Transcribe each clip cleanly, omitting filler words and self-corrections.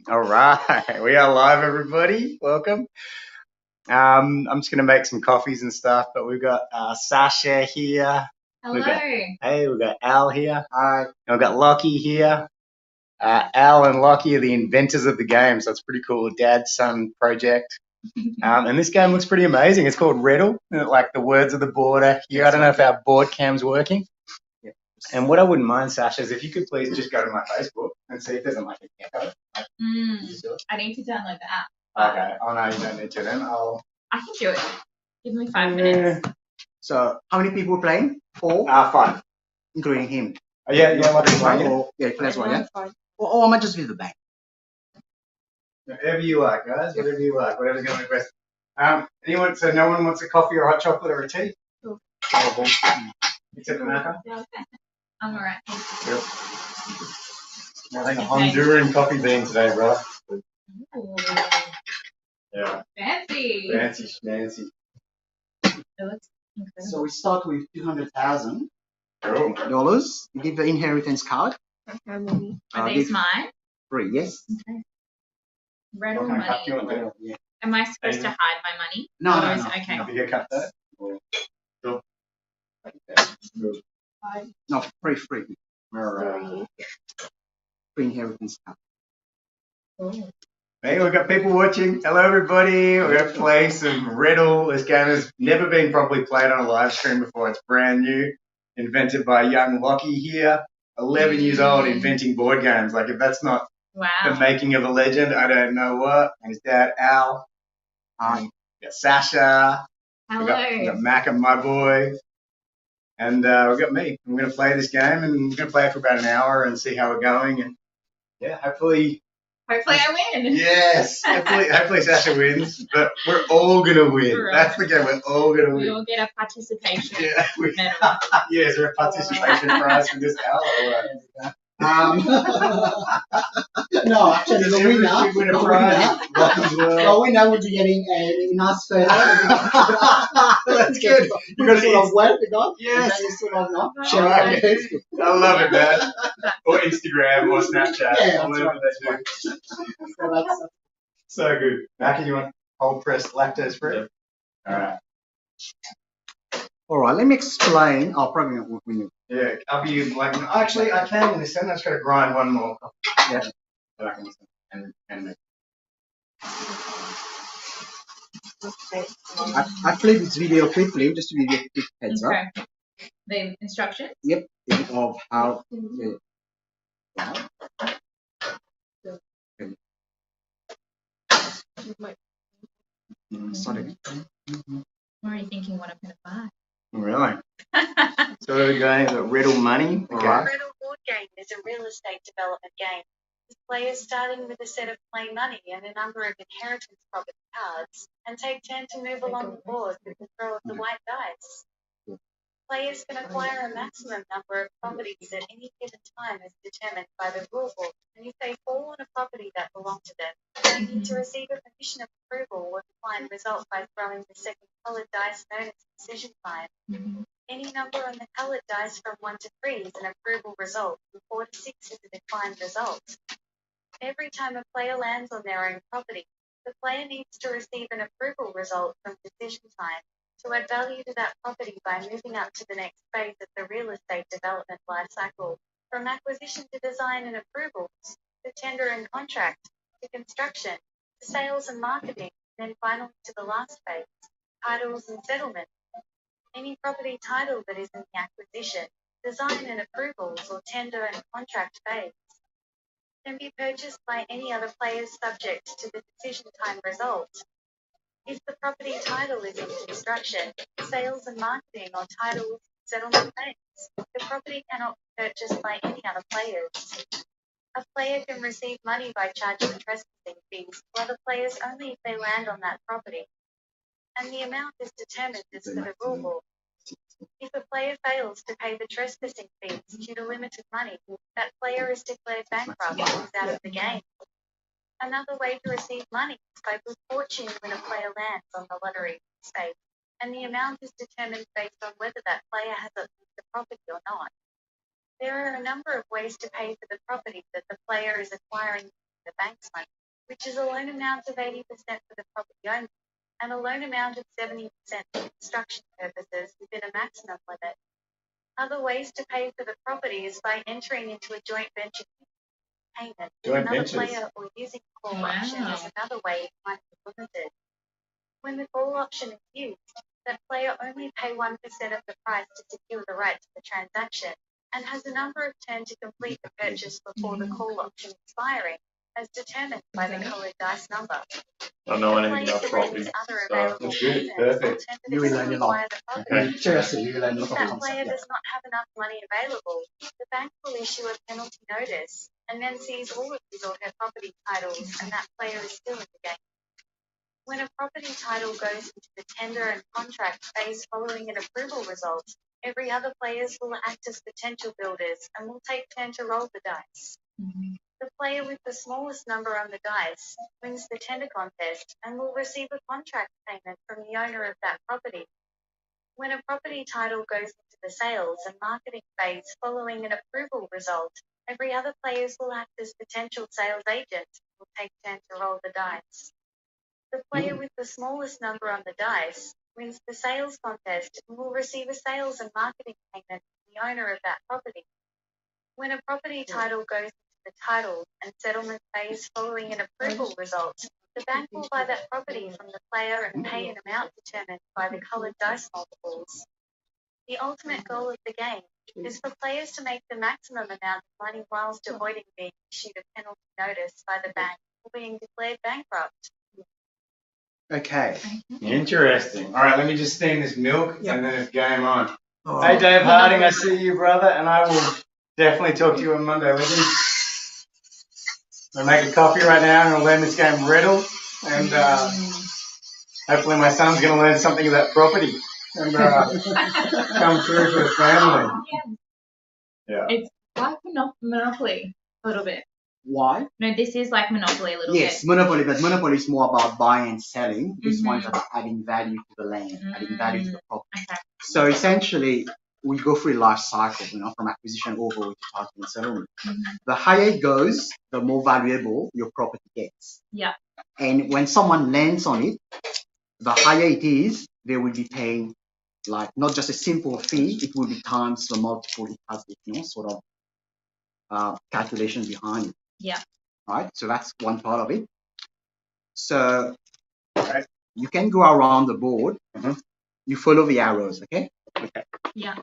All right, we are live, everybody. Welcome. I'm just going to make some coffees and stuff, but we've got Sasha here. Hello. We've got Al here. Hi. And we've got Lockie here. Al and Lockie are the inventors of the game, so it's pretty cool. Dad-son project. And this game looks pretty amazing. It's called REDL, like the words of the border here. I don't know if our board cam's working. And what I wouldn't mind, Sasha, is if you could please just go to my Facebook and see if there's like an echo. I need to download the app. Okay. Oh, no, you don't need to then. I can do it. Give me 5 minutes. So, how many people are playing? 4? 5. Including him. Yeah, like this one, That's one, yeah? Or I might just leave the bank. Whatever you like, guys. Whatever you like. Whatever's going to be best. So no one wants a coffee or hot chocolate or a tea? Cool. Except for Naka? Yeah, okay. I'm alright. Yep. I think a Honduran coffee bean today, bro. Ooh. Yeah. Fancy. Fancy. It looks incredible. So we start with $200,000. Cool. You give the inheritance card. How many? Are these mine? 3, yes. Okay. Red or money? Yeah. Am I supposed to hide my money? No. Okay. You get cut that? Cool. No, free. Alright. Free inheritance card. Cool. Hey, we've got people watching. Hello, everybody. We're going to play some REDL. This game has never been properly played on a live stream before. It's brand new. Invented by young Lockie here. 11 years old, inventing board games. Like, if that's not the making of a legend, I don't know what. And his dad, Al. We got Sasha. Hello. We got Mac and my boy. And we've got me. I'm going to play this game, and we're going to play it for about an hour and see how we're going. And, yeah, hopefully I win. Yes. Hopefully Sasha wins, but we're all going to win. Right. That's the game. We're all going to win. We all get a participation medal. Yeah, is there a participation prize for this, Al? Or No, actually, the winner. Win a prize. The winner would be getting a nice photo. That's good. You got to sort of wave the guy. Yes. And then you sort of not. All right. I love it, man. Or Instagram or Snapchat. Yeah, or whatever they do. So good. Mac, you want cold pressed lactose free? Yeah. All right, let me explain. I'll probably not win. Yeah, I'll be like, actually, I can listen. I just got to grind one more. Yeah. But I can listen and make. I played this video quickly just to give you a quick heads up. Okay. The instructions? Yep. Of how. Sorry. I'm already thinking what I'm going to buy. Really? So we're going to REDL money. Okay. Right. REDL board game is a real estate development game. With players starting with a set of play money and a number of inheritance property cards, and take turn to move along the board with the throw of the white dice. Players can acquire a maximum number of properties at any given time as determined by the rulebook, and if they fall on a property that belongs to them, they need to receive a permission of approval or decline result by throwing the second coloured dice known as decision time. Any number on the coloured dice from 1 to 3 is an approval result, and 4 to 6 is a declined result. Every time a player lands on their own property, the player needs to receive an approval result from decision time to add value to that property by moving up to the next phase of the real estate development life cycle, from acquisition to design and approvals, to tender and contract, to construction, to sales and marketing, and then finally to the last phase, titles and settlement. Any property title that is in the acquisition, design and approvals, or tender and contract phase can be purchased by any other players subject to the decision time result. If the property title is in construction, sales and marketing, or titles settlement phase, the property cannot be purchased by any other players. A player can receive money by charging trespassing fees to other players only if they land on that property, and the amount is determined as per the rulebook. If a player fails to pay the trespassing fees due to limited money, that player is declared bankrupt and is out of the game. Another way to receive money is by good fortune when a player lands on the lottery space, and the amount is determined based on whether that player has the property or not. There are a number of ways to pay for the property that the player is acquiring the bank's money, which is a loan amount of 80% for the property only and a loan amount of 70% for construction purposes within a maximum limit. Other ways to pay for the property is by entering into a joint venture payment with Joint another ventures. player or using a call option is another way it might be limited. When the call option is used, that player only pay 1% of the price to secure the right to the transaction and has a number of turns to complete the purchase before the call option expiring, as determined by the coloured dice number. I don't know The anything player about can property, raise other so available That's good. payments Perfect. You will learn alternatively a lot. via the property. Seriously, you will learn a If lot of that player concepts. Yeah. does not have enough money available, the bank will issue a penalty notice and then seize all of his or her property titles, and that player is still in the game. When a property title goes into the tender and contract phase following an approval result, every other players will act as potential builders and will take turn to roll the dice. The player with the smallest number on the dice wins the tender contest and will receive a contract payment from the owner of that property. When a property title goes into the sales and marketing phase following an approval result, every other players will act as potential sales agents and will take turn to roll the dice. The player with the smallest number on the dice wins the sales contest and will receive a sales and marketing payment from the owner of that property. When a property title goes into the title and settlement phase following an approval result, the bank will buy that property from the player and pay an amount determined by the coloured dice multiples. The ultimate goal of the game is for players to make the maximum amount of money whilst avoiding being issued a penalty notice by the bank or being declared bankrupt. Okay. Interesting. All right, let me just steam this milk and then it's game on. All Hey, right. Dave Harding, I see you, brother, and I will definitely talk to you on Monday. We're gonna make a coffee right now and we'll learn this game REDL, and hopefully my son's gonna learn something about property and come through for the family. Yeah. It's like Monopoly a little bit. Why? No, this is like Monopoly a little Yes, bit. Monopoly, but Monopoly is more about buying and selling. This Mhm. one's about adding value to the land, adding value to the property. Okay. So essentially, we go through a life cycle, from acquisition over to title and settlement. The higher it goes, the more valuable your property gets. Yeah. And when someone lands on it, the higher it is, they will be paying like not just a simple fee, it will be times the multiple. It has sort of calculation behind it. Yeah. Right? So that's one part of it. So you can go around the board. You follow the arrows, okay? Yeah.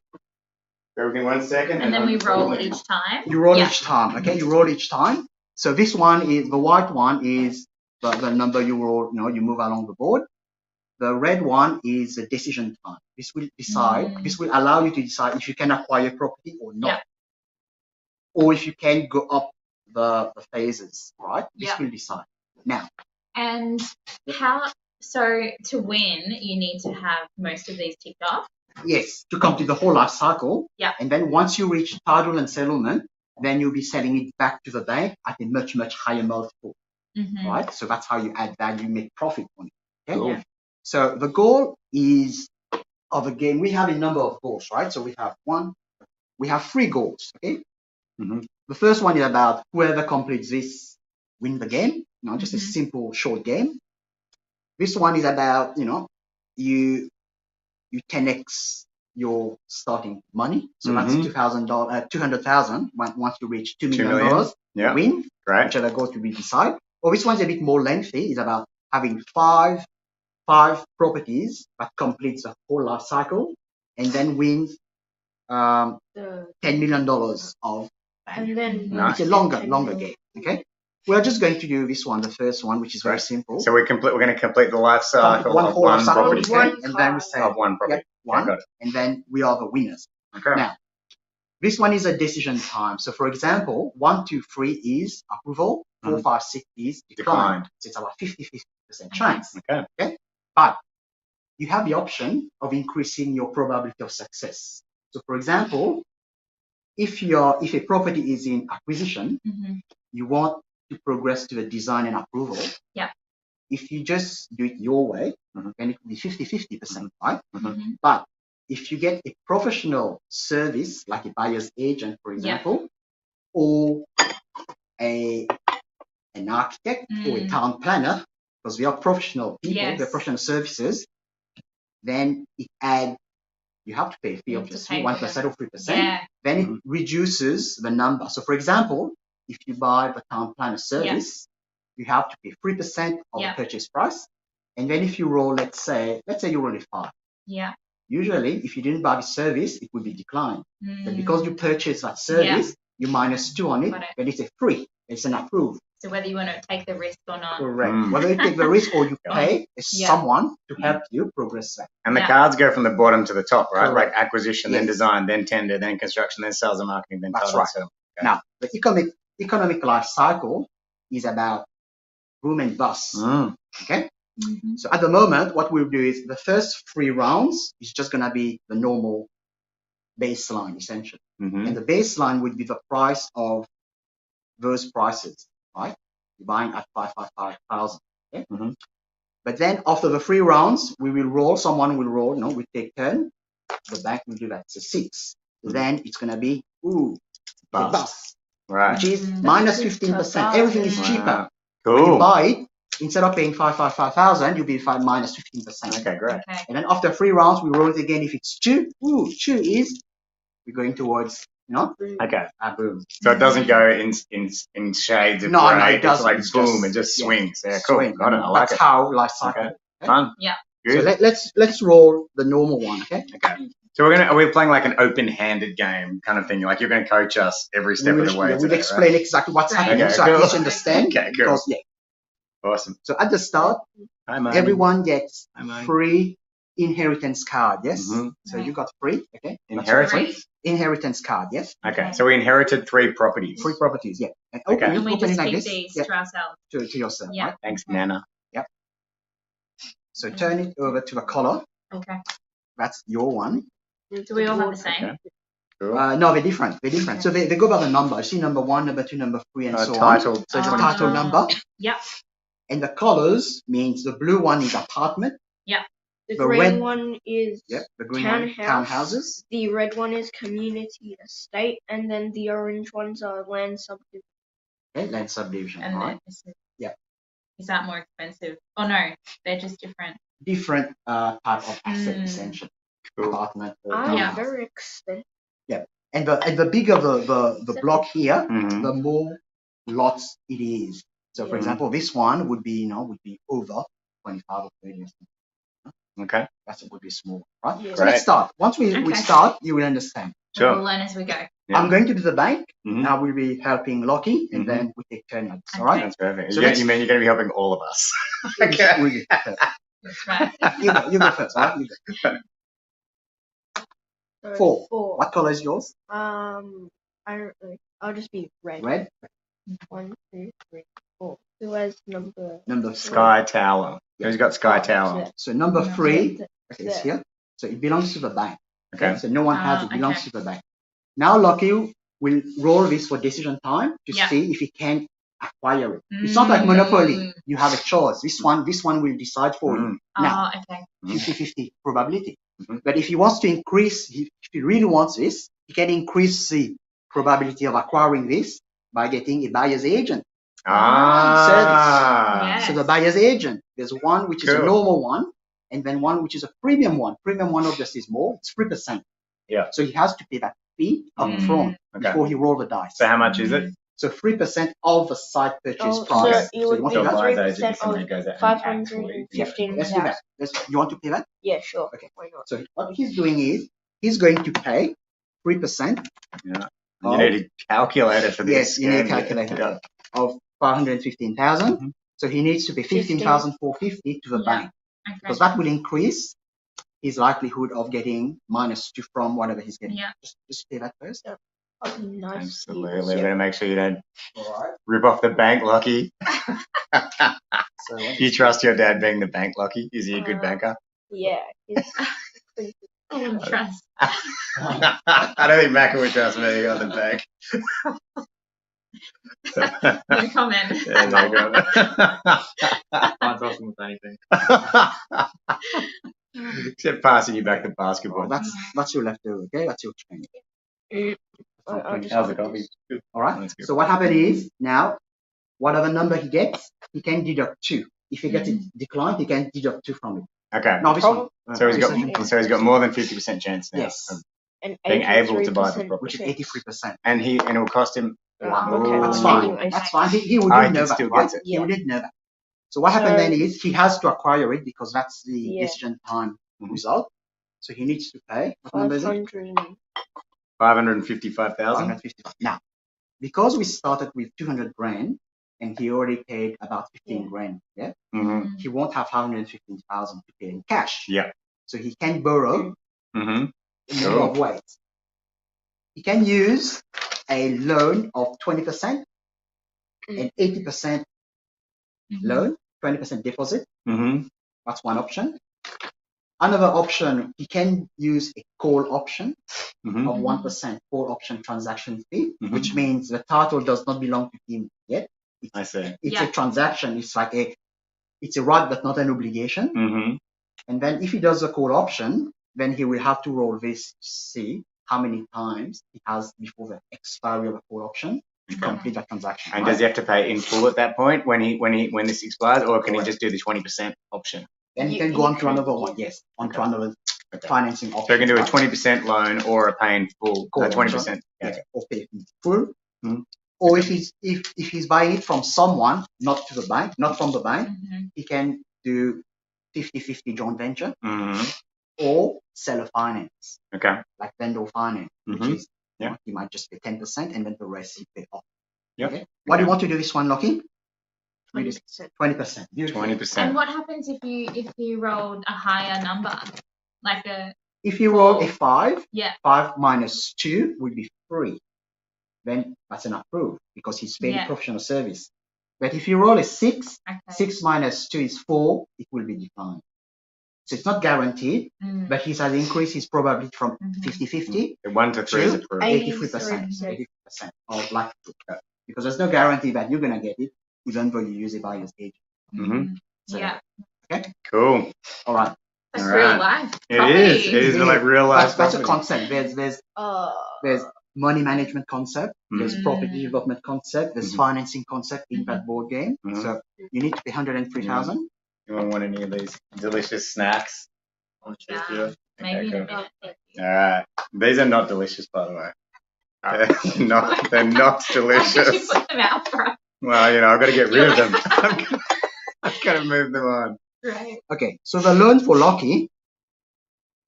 Bear with me 1 second. And then we roll each time. You roll each time, okay? You roll each time. So this one is, the white one is the number you roll, you move along the board. The red one is the decision time. This will decide, this will allow you to decide if you can acquire property or not. Or if you can go up the phases, right? This will decide. Now. And so to win, you need to have most of these ticked off? Yes, to complete the whole life cycle. Yeah. And then once you reach title and settlement, then you'll be selling it back to the bank at a much, much higher multiple. Right? So that's how you add value, make profit on it. Okay? Yeah. So the goal is of a game, we have a number of goals, right? So we have 3 goals, okay? The first one is about whoever completes this win the game, just a simple short game. This one is about, you 10x your starting money. So that's $200,000. Once you reach $2 million, you win. Great. Whichever goal to be decide. Or this one's a bit more lengthy. It's about having five properties that completes the whole life cycle and then wins $10 million of value. And then It's a longer game. Okay. We're just going to do this one, the first one, which is very simple. So we're going to complete the life cycle One of whole one life cycle, property. okay? And then we say Of one property. one, got it. and then we are the winners. Okay. Now, this one is a decision time. So, for example, 1, 2, 3 is approval. 4, 5, 6 is declined. So it's about 50% chance. Okay. But you have the option of increasing your probability of success. So, for example, if a property is in acquisition, you want to progress to the design and approval. Yeah. If you just do it your way, then it will be 50%, right? But if you get a professional service, like a buyer's agent, for example, or an an architect or a town planner, because we are professional people, Yes. we're professional services, then you have to pay a fee, You have to obviously, pay 1% or 3%. Yeah. Then it reduces the number. So, for example, if you buy the town planner service, you have to pay 3% of the purchase price. And then if you roll, let's say you roll a 5. Yeah. Usually, if you didn't buy the service, it would be declined. But because you purchased that service, you minus 2 on it, but it's a free. It's an approved. So whether you want to take the risk or not. Correct. Whether you take the risk or you pay someone to help you progress that. And the cards go from the bottom to the top, right? Correct. Like acquisition, then design, then tender, then construction, then sales and marketing, then That's title. right. So, okay. Now, the economic life cycle is about boom and bust. Okay? So at the moment, what we'll do is the first 3 rounds is just going to be the normal baseline, essentially. And the baseline would be the price of those prices, right? You're buying at 555,000. Okay? But then after the 3 rounds, we will roll. Someone will roll. We take turn. The bank will do that. So 6. Then it's going to be bust. Right. Which is minus 15%. Everything is cheaper. Cool. When you buy it, instead of paying 555,000, you'll be minus 15%. Okay, great. Okay. And then after 3 rounds, we roll it again. If it's 2, 2 is we're going towards Okay. boom. So it doesn't go in shades of No, grey. it doesn't. It's like boom, it just swings. Yeah, cool. Swing. Got it. I like That's it. how life cycle. Okay. Fun. Yeah. So Good. let's roll the normal one. Okay. So are we playing like an open-handed game kind of thing? Like you're going to coach us every step of the way. We'll explain exactly what's happening Okay, so cool. at least you understand. Okay, cool. Because, Awesome. So at the start, Hi, Marty. everyone gets Hi, Marty. free inheritance card. Yes. Mhm. So you got free. Okay. Inheritance? Inheritance card. Yes. Okay, so we inherited 3 properties. 3 properties. Yeah. And Okay. open it, And we open just it like keep this. these Yeah, to ourselves. to yourself. Yeah. Right? Thanks, Nana. So turn it over to the color. Okay. That's your one. Do we all have the same? Okay. Cool. No, they're different. They're different. So they go by the number. You see number 1, number 2, number 3, and so title. on. So it's a Oh. title number. Yep. And the colors means the blue one is apartment. The The green red- one is The green one townhouses. the red one is community estate, and then the orange ones are land subdivision. Okay, land subdivision. And All then right. Yeah. Is that more expensive? Oh no, they're just different. Different type of asset essentially. Cool. Apartment or Yeah. townhouse. Very expensive. And the bigger the block here, Mhm. the more lots it is. So for Yeah. example, this one would be over 25 or 30 or something. Okay. That would be small, right? Yeah. So let's start. Once we Okay. start, you will understand. Sure. We'll learn as we go. Yeah. I'm going to do the bank. Mhm. I will be helping Lockie, and Mhm. then we take turns. All right? That's perfect. So You mean you're going to be helping all of us? Okay. That's right. You go first, right? You go. So 4. What color is yours? I don't really. I'll just be red. Red. 1, 2, 3, 4. Who has number? Number Sky Tower. Who's got Sky Tower? Yeah. So number 3 Th- is here. So it belongs to the bank. Okay. So no one has it. It belongs okay. to the bank. Now Lockie will roll this for decision time to Yeah. see if he can acquire it. It's not like Monopoly. You have a choice. This one will decide for you. Now, Oh, okay. 50-50 probability. Mhm. But if he wants to increase, if he really wants this, he can increase the probability of acquiring this by getting a buyer's agent. Ah. Yes. So the buyer's agent, there's one which is a Cool. normal one, and then one which is a premium one. Premium one obviously is more. It's 3%. Yeah. So he has to pay that fee up front Okay. before he roll the dice. So how much is it? So 3% of the site purchase Oh, price. so it would you want be to pay that? 3% of 515. Let's do that. You want to pay that? Yeah, sure. Okay. Why not? So what he's doing is he's going to pay 3% Yeah. You need a calculator for this. Yes, you need a calculator. Yeah. of 515,000. Mhm. So he needs to pay 15,450 to the Yeah. bank Okay. because that will increase his likelihood of getting -2 from whatever he's getting. Yeah. Just pay that first. Oh, nice. Absolutely. Better make sure you don't All right. rip off the bank, Lockie. So Do you trust your dad being the bank, Lockie? Is he a good banker? Yeah. It's pretty good. I wouldn't trust. I don't think Macca would trust me on the bank. No comment. Yeah, no comment. Can't trust him with anything. Except passing you back the basketball. Well, that's your leftover. Okay, that's your training. I'll just How's the coffee? Good. All right. That's good. So what happened is now whatever number he gets, he can deduct 2. If he gets it declined, he can deduct 2 from it. Okay. Now this one. So he's got more than 50% chance now Yes. of And being able to buy the 83% property. Which is 83%. And it will cost him. Wow. Okay, That's Ooh. fine. anyway. That's fine. He wouldn't Oh, he know can that, still right? get it. He Yeah. wouldn't know that. So what happened So- then is he has to acquire it because that's the Yeah. decision time result. So he needs to pay. What number is it? 500. 555,000. 555. Now, because we started with 200 grand and he already paid about 15 Yeah. grand, yeah, Mm-hmm. he won't have 515,000 to pay in cash. Yeah. So he can borrow Mm-hmm. a number of ways. He can use a loan of 20% and 80% loan, 20% deposit. Mm-hmm. That's one option. Another option, he can use a call option Mm-hmm. of 1% call option transaction fee, Mhm. which means the title does not belong to him yet. I see. It's a transaction. It's like it's a right but not an obligation. Mm-hmm. And then if he does a call option, then he will have to roll this to see how many times he has before the expiry of the call option to complete that transaction. And right? does he have to pay in full at that point when this expires, or can he just do the 20% option? Then he You- can go you on to can- another one. Yes, on to another financing option. So he can do a right? 20% loan or a pay in full. Call 20%. Yeah, or pay in full. Mhm. Or if he's buying it from someone, not to the bank, not from the bank, he can do 50-50 joint venture Mm-hmm. or seller finance, Okay. like vendor finance, which Mhm. is Yeah. he might just pay 10% and then the rest he pay off. Yep. Okay. What do you want to do this one, Lockie? 20%. 20%. Beautiful. 20%. And what happens if you rolled a higher number, like a If you roll a 5, yeah? 5 minus 2 would be 3. Then that's an approved because he's paid Yeah. professional service. But if you roll a 6, Okay. 6 minus 2 is 4, it will be declined. So it's not guaranteed, but he has increased his probability from 50-50 The 1 to 3 is to approved. 83%. 80% of likelihood. Because there's no guarantee that you're going to get it, even though you use a buyer's agent. Mm-hmm. So, Yeah. Okay. Cool. All right. That's All real right. life. It is. It is like real life. That's a property. concept. There's money management concept. There's property development concept. There's financing concept in that board game. Mhm. So you need to pay 103,000. Anyone want any of these delicious snacks? Yeah. Maybe in a Okay, minute. Thank you. All right. These are not delicious, by the way. They're not Why did you delicious. put them out for us? Well, I've got to get rid of them. I've got to move them on. Right. Okay. So the loan for Lockie,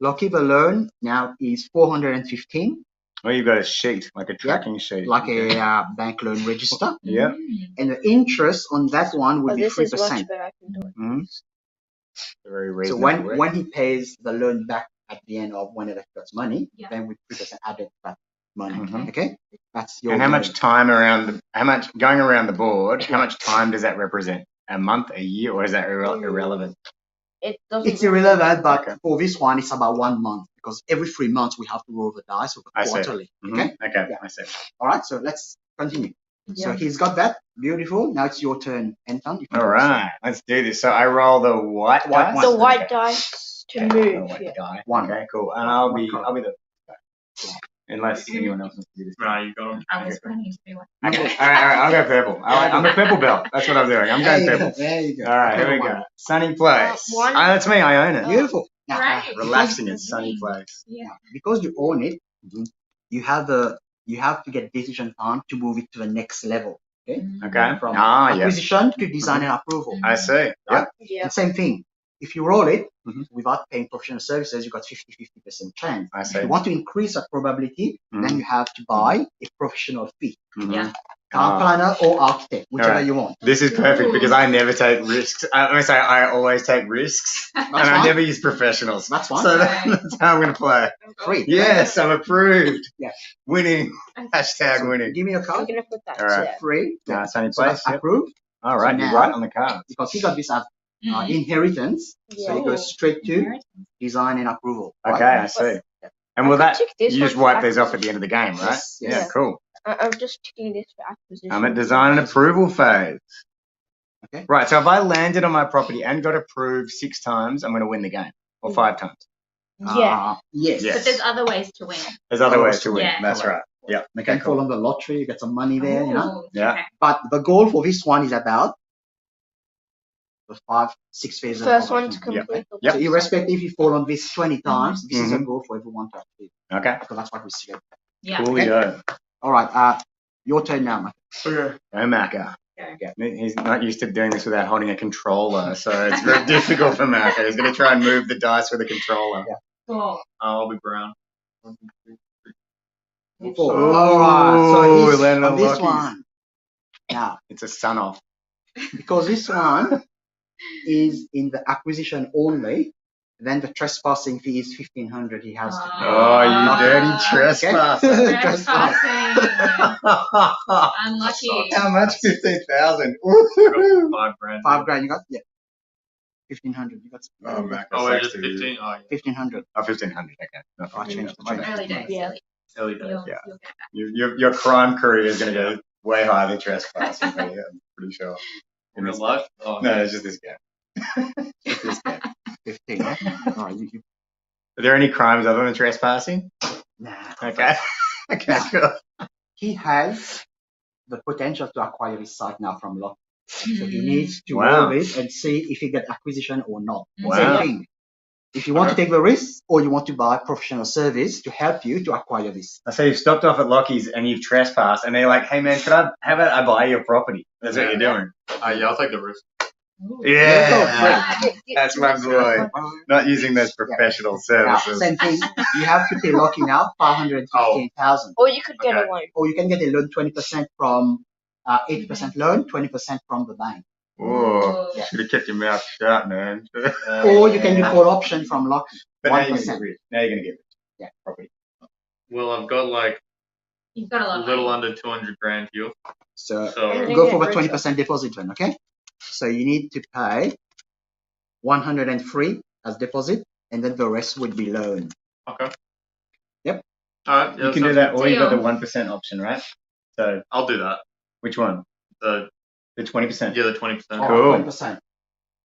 the loan now is 415, Well, you've got a sheet, like a tracking sheet. like Okay. a bank loan register. Yep. And the interest on that one would Oh, be this is 3%. much better. I can do it. Mhm. Very So reasonable. when he pays the loan back at the end of whenever he gets money, Yeah. then with 3% added to that money. Mhm. Okay, that's your. And how loan. much time going around the board, how much time does that represent? A month, a year, or is that irrelevant? It doesn't. It's irrelevant, but Okay. for this one, it's about 1 month because every 3 months we have to roll the dice or I see. quarterly. Mhm. Okay, Okay, Yeah. I see. all right. So let's continue. So Yeah. he's got that. Beautiful. Now it's your turn, Anton. You can All go. right, let's do this. So I roll the white White dice. one. The white Okay. dice to Okay, the move. white Yeah. die. One. Okay, cool. And One I'll be card. the unless anyone else wants to do this. No, you got 'em. I was planning to do one. Okay, all right, I'll go purple. I'm a purple belt. That's what I'm doing. I'm There going you go. purple. There you go. All right, Okay, here we one. go. Sunny place. One. That's me. I own it. Beautiful. Now, Right. Relaxing in sunny place. Yeah. because you own it, you have to get decision time to move it to the next level. Okay, Okay. from Ah, yeah. acquisition to design and approval. I see. Right? Yeah. And same thing. If you roll it Mhm. without paying professional services, you got 50% chance. I If see. you want to increase that probability, Mhm. then you have to buy a professional fee, Mhm. Yeah. town Ah. planner or architect, whichever Alright. you want. This is perfect Ooh. because I never take risks. I always take risks, and I fine. never use professionals. That's fine. So Right. that's how I'm going to play. Free. Yes, I'm approved. Yeah. Winning. Hashtag So winning. give me your I'm card. gonna put that All right. there. Free. Nah, sunny So place. that's Yep. approved All right, So you're now- right on the cards. because he got this as Mhm. inheritance. So Yeah. it goes straight to Inheritance. design and approval. Okay, right? I see. Yeah. And I will could that tick this you just one for wipe these off at acquisition. the end of the game, right? Yes, Yeah, yes. cool. I'm just ticking this for acquisition. I'm at design and approval phase. Okay. Right, so if I landed on my property and got approved 6 times, I'm going to win the game. Or 5 times. Yeah. Yes. Yes. But there's other ways to win. There's other ways to win. Yeah. That's right. Yeah. You Okay. can fall Cool. on the lottery, you get some money there, you know. Ooh, Yeah. okay. But the goal for this one is about the 5-6 phases. First of one the to thing. Yeah. complete the Yep. So life irrespective if you fall on this 20 times, this is a Mhm. goal for everyone to achieve. Okay. So that's what we see. Yeah. Coolio. All right. Your turn now, Mike. Go Macca. Go. Yeah. He's not used to doing this without holding a controller, so it's very difficult for Macca. He's going to try and move the dice with a controller. Yeah. Cool. I'll be brown. 4. Ooh, All right. So he's landed on on this Lucky's. one. Now, It's a sun off. because this one is in the acquisition only, then the trespassing fee is 1,500 he has to pay. Oh, you dirty Ah. trespasser. Trespassing. Unlucky. How much? 15,000. $5 grand. 5 grand, you got? Yeah. 1,500, you got? Oh, Macca Oh, wait, sucks just to you. 15? Oh, yeah. 1,500. Oh, 1,500. Okay. Not I changed the money. Early days. Yeah. Early days. You'll, Yeah. you'll get back. Your crime career is going to go way higher than trespassing, but yeah, I'm pretty sure. In real life? Oh, No, it's just this game. Just this game. 15, yeah? All right, you Are there any crimes other than trespassing? nah. Okay. Okay, cool. He has the potential to acquire his site now from Lock. So he Mm. needs to Wow. roll it and see if he get acquisition or not. Wow. Same thing. If you want to take the risk or you want to buy professional service to help you to acquire this. So you've stopped off at Lockie's and you've trespassed, and they're like, "Hey man, how about I buy your property?" That's what you're doing. Yeah, I'll take the risk. Ooh. Yeah, Right. that's my boy. Not using those professional Now, services. same thing. You have to pay Locky now 515,000. Or you could get a Okay. loan. Or you can get a loan 20% from 80% loan, 20% from the bank. Oh, Yeah. should have kept your mouth shut, man. Or you can do call option from Locky. But now you're gonna 1%. get rich. Now you're gonna get rich. Yeah. Property. Well, I've got like You've got a a lot of little money. under 200 grand here. So So, And go get for the richer. 20% deposit then, okay? So you need to pay 103 as deposit, and then the rest would be loan. okay. Yep. Alright, yeah, You can do sounds that, good. or you got the Deal. 1% option, right? So I'll do that. which one? The The 20%. Yeah, the 20%. Oh, Cool. 20%.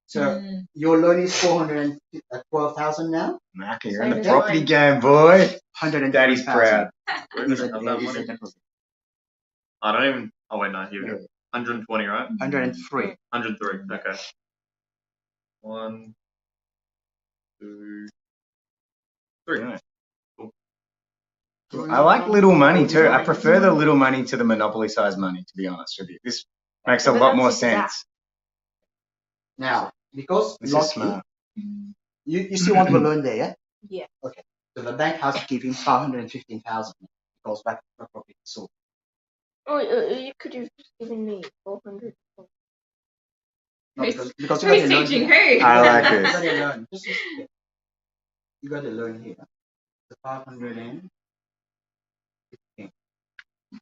So Mm. your loan is 412,000 now. Macca, you're in the Same as property mine. game, boy. 103,000. Daddy's proud. Where Is did I it, have that is money? it deposit? I don't even. Oh, wait, no, here we go. 120, right? 103. 103. Okay. 1, 2, 3. Right. Cool. I like little money too. I prefer the little money to the monopoly size money, to be honest with you. This makes a But lot that's more exact. sense. Now, because This is Locky, smart. you still want the loan there, yeah? Yeah. Okay. So the bank has to give him 515,000 because back to the property sold. Oh, you could have just given me 400. No, Who's- because you got Who's a loan teaching here. who? I like You this. got a loan. You got a loan here. The 515.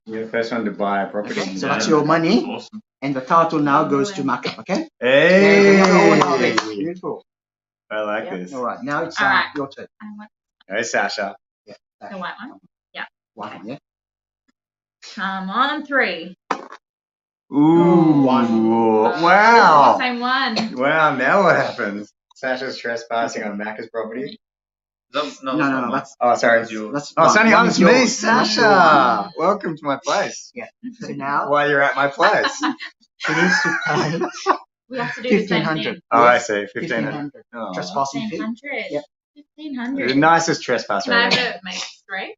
You're the first one to buy a property. Okay, so that's your money, Awesome. and the title now goes to Macca, okay? Hey! Beautiful. I like Yeah. this. All right, now it's All right. your turn. I want Hey, Sasha. Yeah. the white one. Yeah. White one, yeah? Come on, 3. Ooh. One. Wow. Same one. Wow, now what happens? Sasha's trespassing on Macca's property. No, No, that's Oh, sorry. That's yours. that's Oh, one- Sonny, one oh, is it's me, yours. That's your Sasha. Welcome to my place. one. So now While you're at my place. she needs to pay We have to do the same 1,500. thing. Oh, I Yes, see. 1,500. 1,500. Oh. Trespassing fee. 1,500. Yep. The 1,500. nicest trespasser. Can I ever. have it make 3?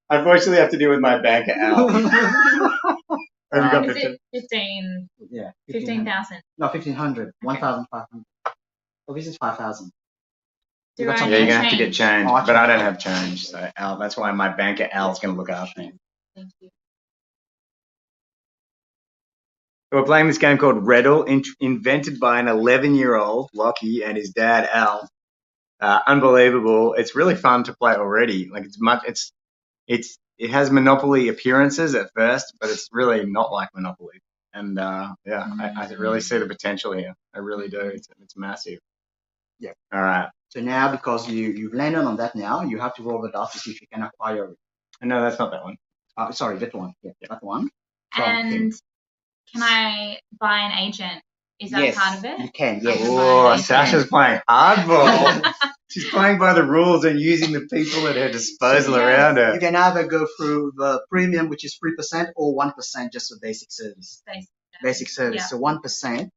Unfortunately, I have to deal with my banker Al. Have you got Is 15? it 15? Yeah. 15,000. No, 1,500. 1,500. Oh, this is 5,000. Do You got I some Yeah, you're get gonna have to get change? change, Oh, I but I don't changed. have change. So Al, that's why my banker Al's gonna look after me. Thank you. We're playing this game called REDL, invented by an 11-year-old Lockie and his dad Al. Unbelievable! It's really fun to play already. Like it has Monopoly appearances at first, but it's really not like Monopoly. And yeah, I really see the potential here. I really do. It's massive. Yeah. All right. So now, because you've landed on that now, you have to roll the dice to see if you can acquire it. No, that's not that one. Sorry, that one. Yeah, that one. From And him. can I buy an agent Is that Yes, part of it? you can. Yes. Oh, Okay. Sasha's playing hardball. She's playing by the rules and using the people at her disposal Yes. around her. You can either go through the premium, which is 3%, or 1% just for basic service. Basic service. Yeah. So 1%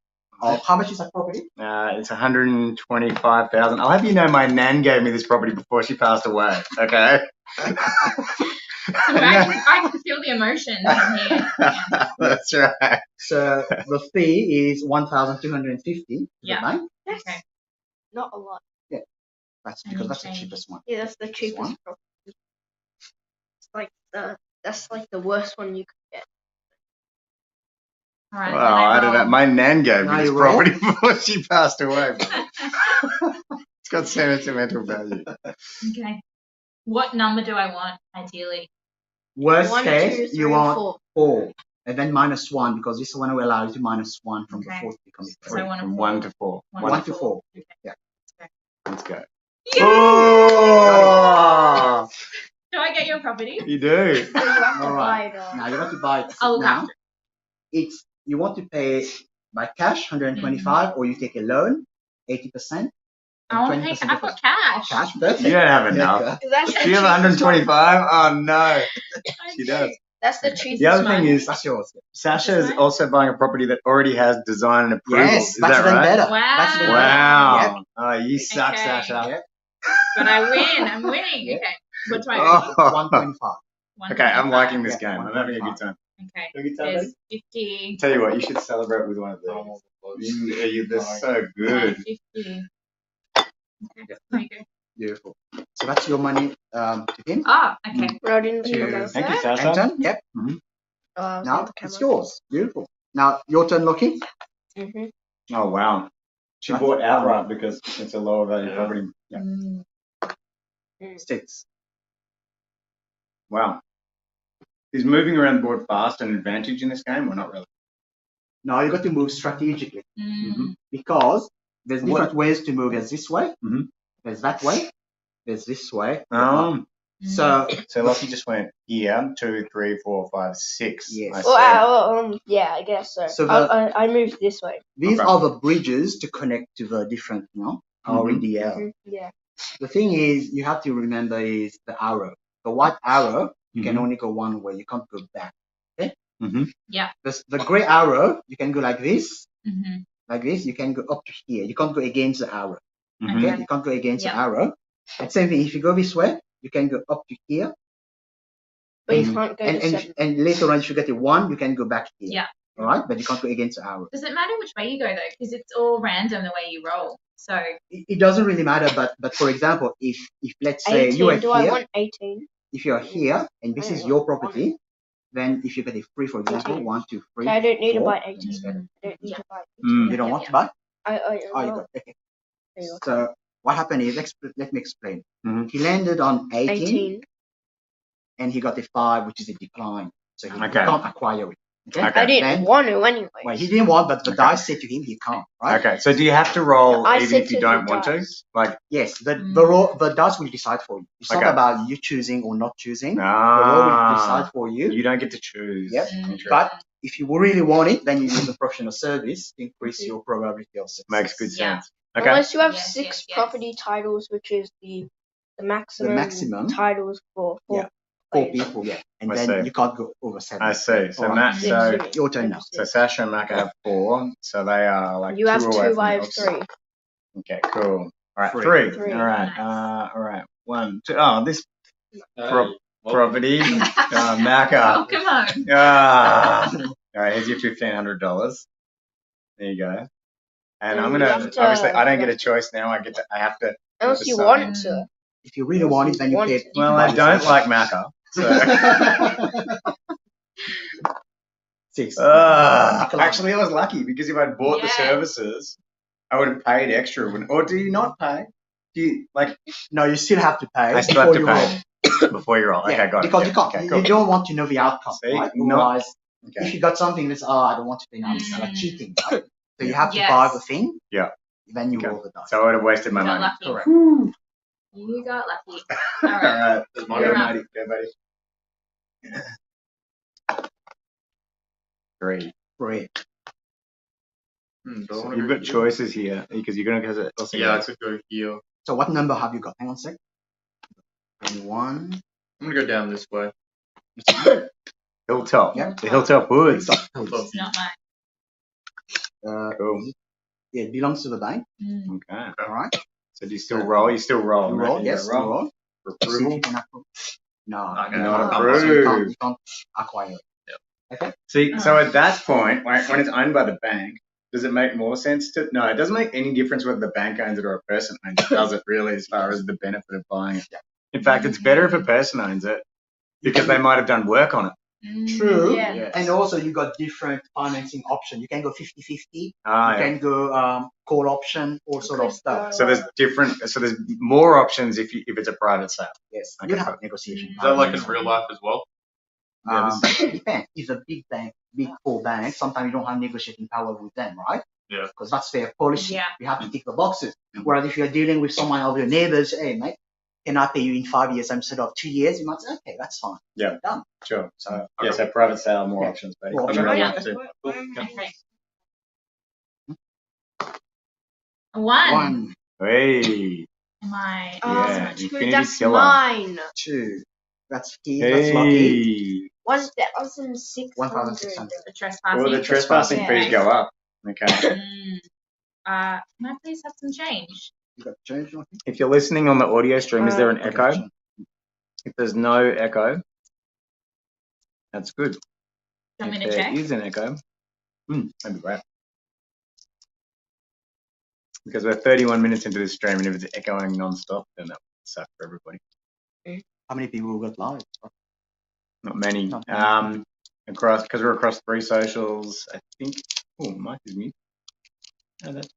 of how much is that property? It's 125,000. I'll have you know my nan gave me this property before she passed away. Okay. So I can feel the emotions from here. Yeah. That's right. So the fee is 1,250 to Yeah. the bank. That's Okay. not a lot. That's And because you that's the change. cheapest one. Yeah, that's the cheapest one? property. It's like that's like the worst one you could get. All right. Well, I don't know. My nan gave Now me this you roll? property before she passed away. It's got sentimental value. Okay. What number do I want, ideally? Worst 1, case, 2, 3, you want 4. 4. And then -1 because this one will allow you to -1 from the Okay. 4 to become So I want a From 4. 1 to 4. 1 to 4. Okay. Yeah. Let's go. Yay! Oh! Do I get your property? You do. So you have to All buy right. it. Now you want to buy it I'll look now. after It's you want to pay by cash 125 or you take a loan 80%. I want to pay. I've got cash. Cash, perfect. You don't have enough. Okay. That's the Do you have cheapest one. 125? Oh no. I She do. does. That's the cheapest The other one. thing is, That's yours. Sasha is also buying a property that already has design and approval. Yes, Is that's that even right? better. Wow. That's even Wow. Yep. Oh, you suck, Okay. Sasha. Yep. But I win. I'm winning. Yeah. Okay. What do I owe? Oh. 125. Okay, I'm liking this Yeah, game. I'm having a good time. Okay. Have a good time, buddy? There's 50. Tell you what, you should celebrate with one of these. They're so good. 50. Okay. Yeah. There you go. Beautiful. So that's your money to him. Ah, okay. I didn't Cheers. remember Thank you, that. Sasha. Anton? Yep. Oh, I was on Now the it's camera. yours. Beautiful. Now your turn looking. Mhm. Oh, wow. She That's- bought outright because it's a lower value property. Yeah. Mm. 6. Wow. Is moving around the board fast an advantage in this game or not really? Now you got to move strategically Mm. because there's What- different ways to move. There's this way. Mhm. There's that way. There's this way. So So Lockie just went here, 2, 3, 4, 5, 6. Yes. I Well, see. yeah, I guess so. So I moved this way. these Okay. are the bridges to connect to the different, REDL. Mhm. Yeah. The thing is, you have to remember is the arrow. The white arrow, you can only go one way. You can't go back. Yeah. The gray arrow, you can go like this. Mhm. Like this, you can go up to here. You can't go against the arrow. Mhm. Okay, you can't go against Yeah. the arrow. And same thing, if you go this way, you can go up to here. But you Mhm. can't go to 7. And later on, if you get a 1, you can go back here. Yeah. All right, but you can't go against the arrow. Does it matter which way you go though? Because it's all random the way you roll. So It doesn't really matter, but for example, if let's say 18. you are Do I here, want 18? if you are here and this I is don't your want property, then if you get a 3, for example, 18. 1, 2, 3, Okay, I don't need to 4, buy 18. it's better. I don't need to buy Mm. You don't Yeah, want yeah. to buy? I Oh, you well, got okay. there you go. So what happened is, let me explain. Mhm. He landed on 18, 18. and he got a 5, which is a decline. So he Okay. can't acquire it. Okay. Okay. I didn't Then- want to anyway. Well, he didn't want, but the Okay. dice said to him he can't. Right? Okay, so do you have to roll I even said if you to don't the want to? dice. Like, Yes, the Mm. the dice will decide for you. It's Okay. not about you choosing or not choosing. The roll will decide ah, for you. you don't get to choose. Yep. Interesting. But if you really want it, then you use a professional service to increase your probability of success. Makes good Yeah. sense. Okay. Unless you have Yes, 6 yes, yes. property titles, which is the maximum titles for 4 Yeah. 4 players. people, yeah. And I then see. you can't go over 7. I see. So All right. Matt, Six, so six, your turn now. so Sasha and Maka have 4, so they are like You 2 have away 2, from I the have opposite. 3. Okay, cool. All right, Three. 3. Three. All right. Nice. All right. 1, 2. Oh, this property, Maka. Oh, come on. Ah. All right, here's your $1,500. There you go. And I'm You gonna have to- obviously I don't get a choice now. I have to. Unless you Decide. want to. If you really want it, then you Want pay. it. Well, I don't like Maka. So. 6. Actually, I was lucky because if I'd bought the Yeah. services, I would have paid extra. Or do you not pay? Do you like? No, you still have to pay. I still have to you pay roll. before you roll. Okay, Yeah, got it. because Yeah, you can't. okay, You cool. don't want to know the outcome, See? right? No. Otherwise, Okay. if you got something that's I don't want to pay now, it's like Mm. cheating, right? So you have to Yes. buy the thing. Yeah. Then you Okay. roll the dice. So I would have wasted my You got money. lucky. Correct. You got lucky. All All right. right. Does Go, mine You're go? up. buddy. Go, buddy. 3. Great. Do I So wanna you've go got here? choices here because you're going to also Yeah, I could go here. So what number have you got? Hang on a sec. 21. I'm gonna go down this way. Hilltop. Yeah. The Hilltop Woods. Hilltop. Not mine. Cool. Yeah, it belongs to the bank. Okay. All right. So do you still roll? You still roll. You right? roll. You Yes, you roll. roll. For To see if approval. you can approve. No, Okay. you Not can't. approved. So you can't acquire it. See, so at that point, when it's owned by the bank, does it make more sense to? No, it doesn't make any difference whether the bank owns it or a person owns it, does it really, as far as the benefit of buying it? In fact, it's better if a person owns it because they might have done work on it. True. Yeah. Yes. And also you got different financing options. You can go 50-50. Ah, You yeah. can go call option, all sort of stuff. So there's more options if it's a private sale. Yes, Okay, you have cool. negotiation Is that like in power. real life as well? Yeah, Depends. If a big bank, big four bank, sometimes you don't have negotiating power with them, right? Yeah. Because that's their policy. Yeah. You have to tick the boxes. Whereas if you're dealing with someone of your neighbors, hey mate, can I pay you in 5 years instead of 2 years? You might say, okay, that's fine. Yeah. Done. Sure. So yes, a private sale, more Yeah. options, but More in real options. life Yeah. too. Okay. One. One, Hey, Am I? Yeah, Two, Infinity that's Killer. mine. two. That's Keith. That's Lucky. hey. 1,600. 1,600. The trespassing. Well, the trespassing Yeah. fees go up. Okay. Can I please have some change? You got change, Lucky? If you're listening on the audio stream, is there an Okay, echo? change. If there's no echo, that's good. Do you want If me to there check? is an echo, that'd be great. Because we're 31 minutes into this stream, and if it's echoing non-stop, then that would suck for everybody. How many people got live? Not many. Not many. Because we're across 3 socials, I think. Oh, Mike is mute. Oh, that,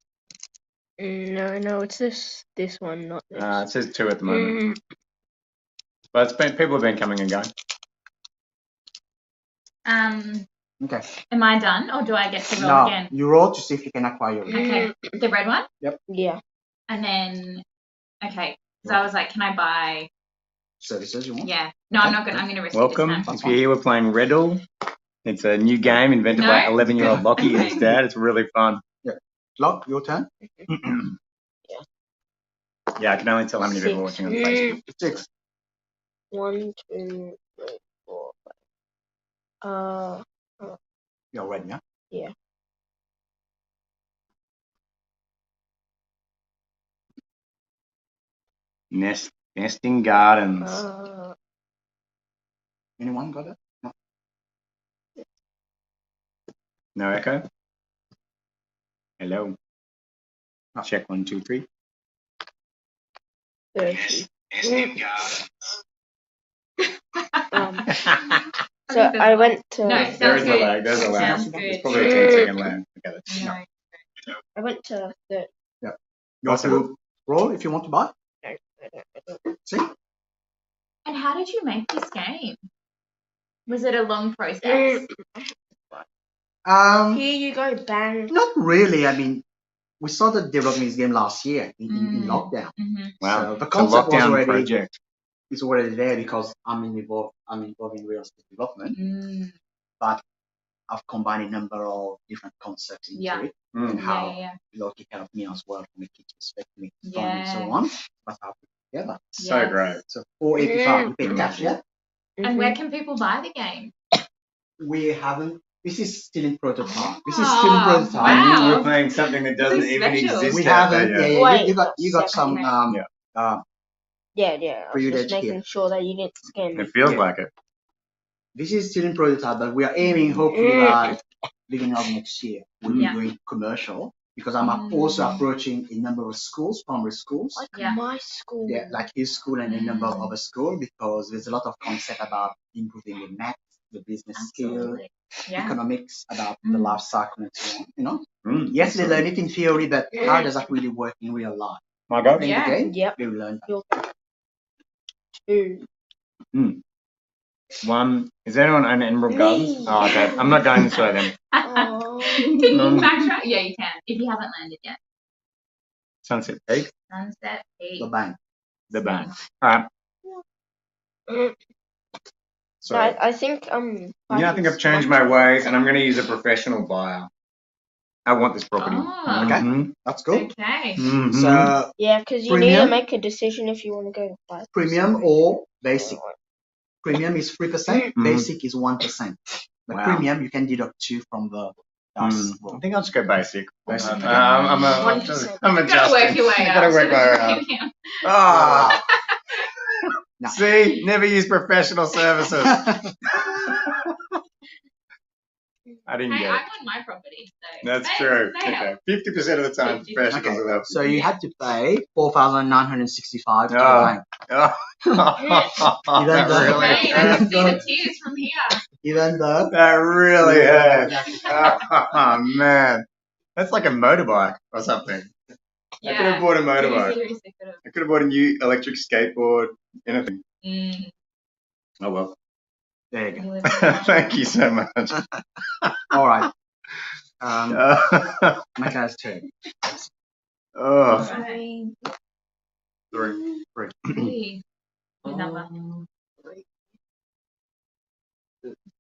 No, it's this one, not this. it says 2 at the moment. But people have been coming and going. Okay. Am I done, or do I get to roll Now, again? you roll to see if you can acquire it. Okay, the red one, Yeah. and then okay. So I was like, can I buy? Services you want? Yeah. No, I'm not gonna. I'm gonna risk it Welcome. this time. If you're here, we're playing REDL. It's a new game invented by No? 11-year-old Lockie and his Okay. dad. It's really fun. Lock, your turn. Yeah, I can only tell how many people are watching on Facebook. 6. 1, 2, 3, 4, 5. You're ready, yeah? Yeah. Nesting Gardens. Anyone got it? No. No echo? Hello. No. Check 1, 2, 3. 30. Nesting Gardens. So I went to. No, There sounds is a good. lag. There's a lag. Sounds There's good. probably a 10-second lag. Okay, that's No. I went to 30. You want to roll if you want to buy? I don't. See? And how did you make this game? Was it a long process? Um, Here you go, bang. not really. I mean, we started developing this game last year in lockdown. Wow. So the It's a concept was lockdown already project. is already there because I'm involved in real estate development, but I've combined a number of different concepts into Yeah. it and how Yeah. Loki helped me as well from a kid's perspective, Yeah. and so on. But how put it together. So Yes. great. So 485, you pay cash, yeah? And where can people buy the game? We haven't. This is still in prototype. This is Oh, still in prototype. wow. We're playing something that doesn't This is even special. exist We out haven't. there Yeah, yet. yeah. Wait, You got some. okay. Yeah. I was Prelude just making here. sure that you didn't scam me. It feels like it. This is still in prototype, but we are aiming hopefully by beginning of next year we'll be Yeah. going commercial because I'm also approaching a number of schools, primary schools. Like Yeah. my school. Yeah, like his school and a number of other schools because there's a lot of concept about improving the math, the business skill, Absolutely. Yeah. economics, about the life cycle and so on. You know, Mm. yes, they learn it in theory, but how does that really work in real life? My God. Playing Yeah. the game, Yep. they will learn that. Your turn. 2. One. Is there anyone on Emerald Me. Gardens? Oh, okay. I'm not going this way then. Oh. Can you backtrack? Yeah, you can. If you haven't landed yet. Sunset Peak. Sunset Peak. The bank. The bank. All right. So I think Yeah, I think I've changed my ways, and I'm going to use a professional buyer. I want this property. Oh, Okay. Mhm. That's good. okay. Mhm. So Yeah, because you need to Premium? make a decision if you want to go to 5%. premium or basic. Premium is 3%, Mhm. basic is 1%. But Wow. premium, you can deduct 2 from the dice I roll. think I'll just go basic. Basic. I'm Okay. 1%. I'm You've got to work your way I up. gotta work my way around. Ah, No. see, never use professional services. I didn't Hey, get I it. won my property, so That's they- true. they Okay, help. 50% of the time, 50%. professionals Okay. will help. So you had to pay 4,965 to the Oh. bank. Oh. Even that though- really Hey, I can hurts. see the tears from here. Even though That really Yeah, hurts. Oh man, that's like a motorbike or something. I could have bought a motorbike. Seriously could have. I could have bought a new electric skateboard. Anything. Oh well. there you go. You live in a- Thank you so much. All right. Micah's turn. Oh. Sorry. 3. Hey, good number.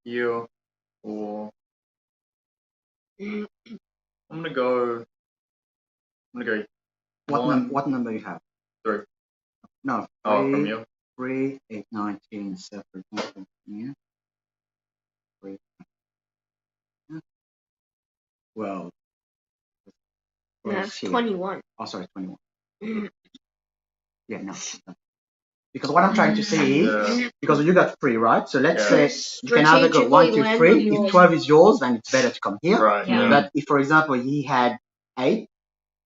You or I'm gonna go. What number you have? 3. No. Oh, from 3, you. 3, 8, 19, 7, 19, yeah. 3, 12. That's 21. Oh, sorry, 21. Yeah, no. Because what I'm trying to say is, Yeah. because you got 3, right? So let's Yeah. say you can either go 1, 2, 3. If 12 is yours, then it's better to come here. Right. Yeah. Yeah. But if, for example, he had 8,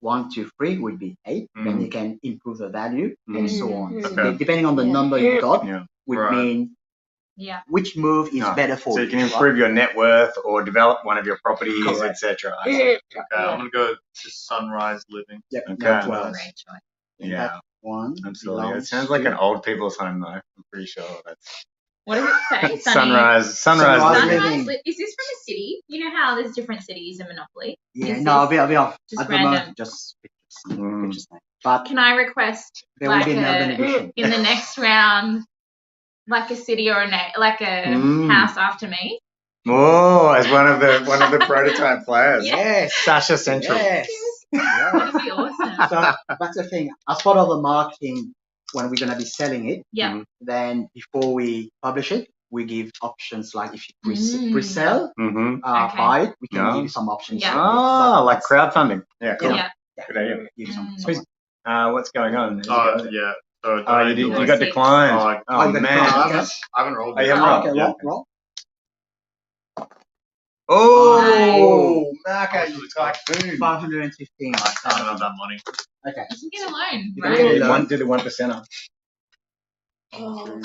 1, 2, 3 would be 8, then Mm. you can improve the value and so on. Mhm. So Okay. depending on the Yeah. number you got, Yeah. would Right. mean Yeah. which move is No. better for So you. you can right? improve your net worth or develop one of your properties, Correct. etc. Okay, Yeah. I'm gonna go to Sunrise Living. Yep. Okay. No, 12. Great choice. And Yeah, that one absolutely. It belongs sounds like to an old people's home, though. I'm pretty sure that's What does it say? Sunrise Sunrise Living. Living. Is this from a city? You know how there's different cities in Monopoly? Yeah, Is no, this we are just at the random? moment just pictures. Mm. Pictures name. But Can I request there will like be another a edition. in the next round, like a city or like a Mm. house after me? Oh, as one of the prototype players. Yes. Sasha Central. Yes. Yeah. That'd be awesome. So that's the thing. As part of the marketing, when we're gonna be selling it, Yeah. then before we publish it, we give options like if you Mm. pre-sell, Mm-hmm. Okay. buy it, we can Yeah. give you some options. Yeah. Oh, like crowdfunding. Yeah, cool. Yeah. Good idea. Give you some. Mm. some What's going on? Is it Oh, going- yeah. So Oh, you, do did, I you got Six. declined. Oh, Oh, you got man. declined. I haven't rolled Oh, you yet. haven't rolled. Okay, Yeah. roll. Oh, Nice. Marco, you tycoon. 515. I don't have that money. Okay. You can get a loan, You can right? get a Yeah, loan. one did the 1%. Oh,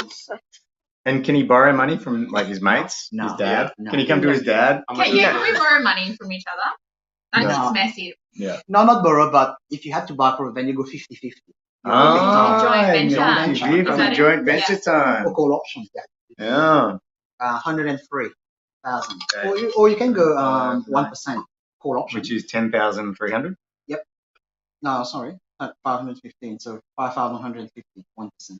And can he borrow money from like his mates, No. his dad? No. Can he come to his dad? How much Can, is yeah, it? can we borrow money from each other? That's No. just messy. No, not borrow, but if you had to borrow, then you go 50-50. Ah, Joint venture. Joint venture. Give Is him that a it? joint venture time. Or call options. Yeah. 103,000. Okay. Or you can go 1% call option. Which is 10,300. No, sorry, 515. So 5,150. 1%.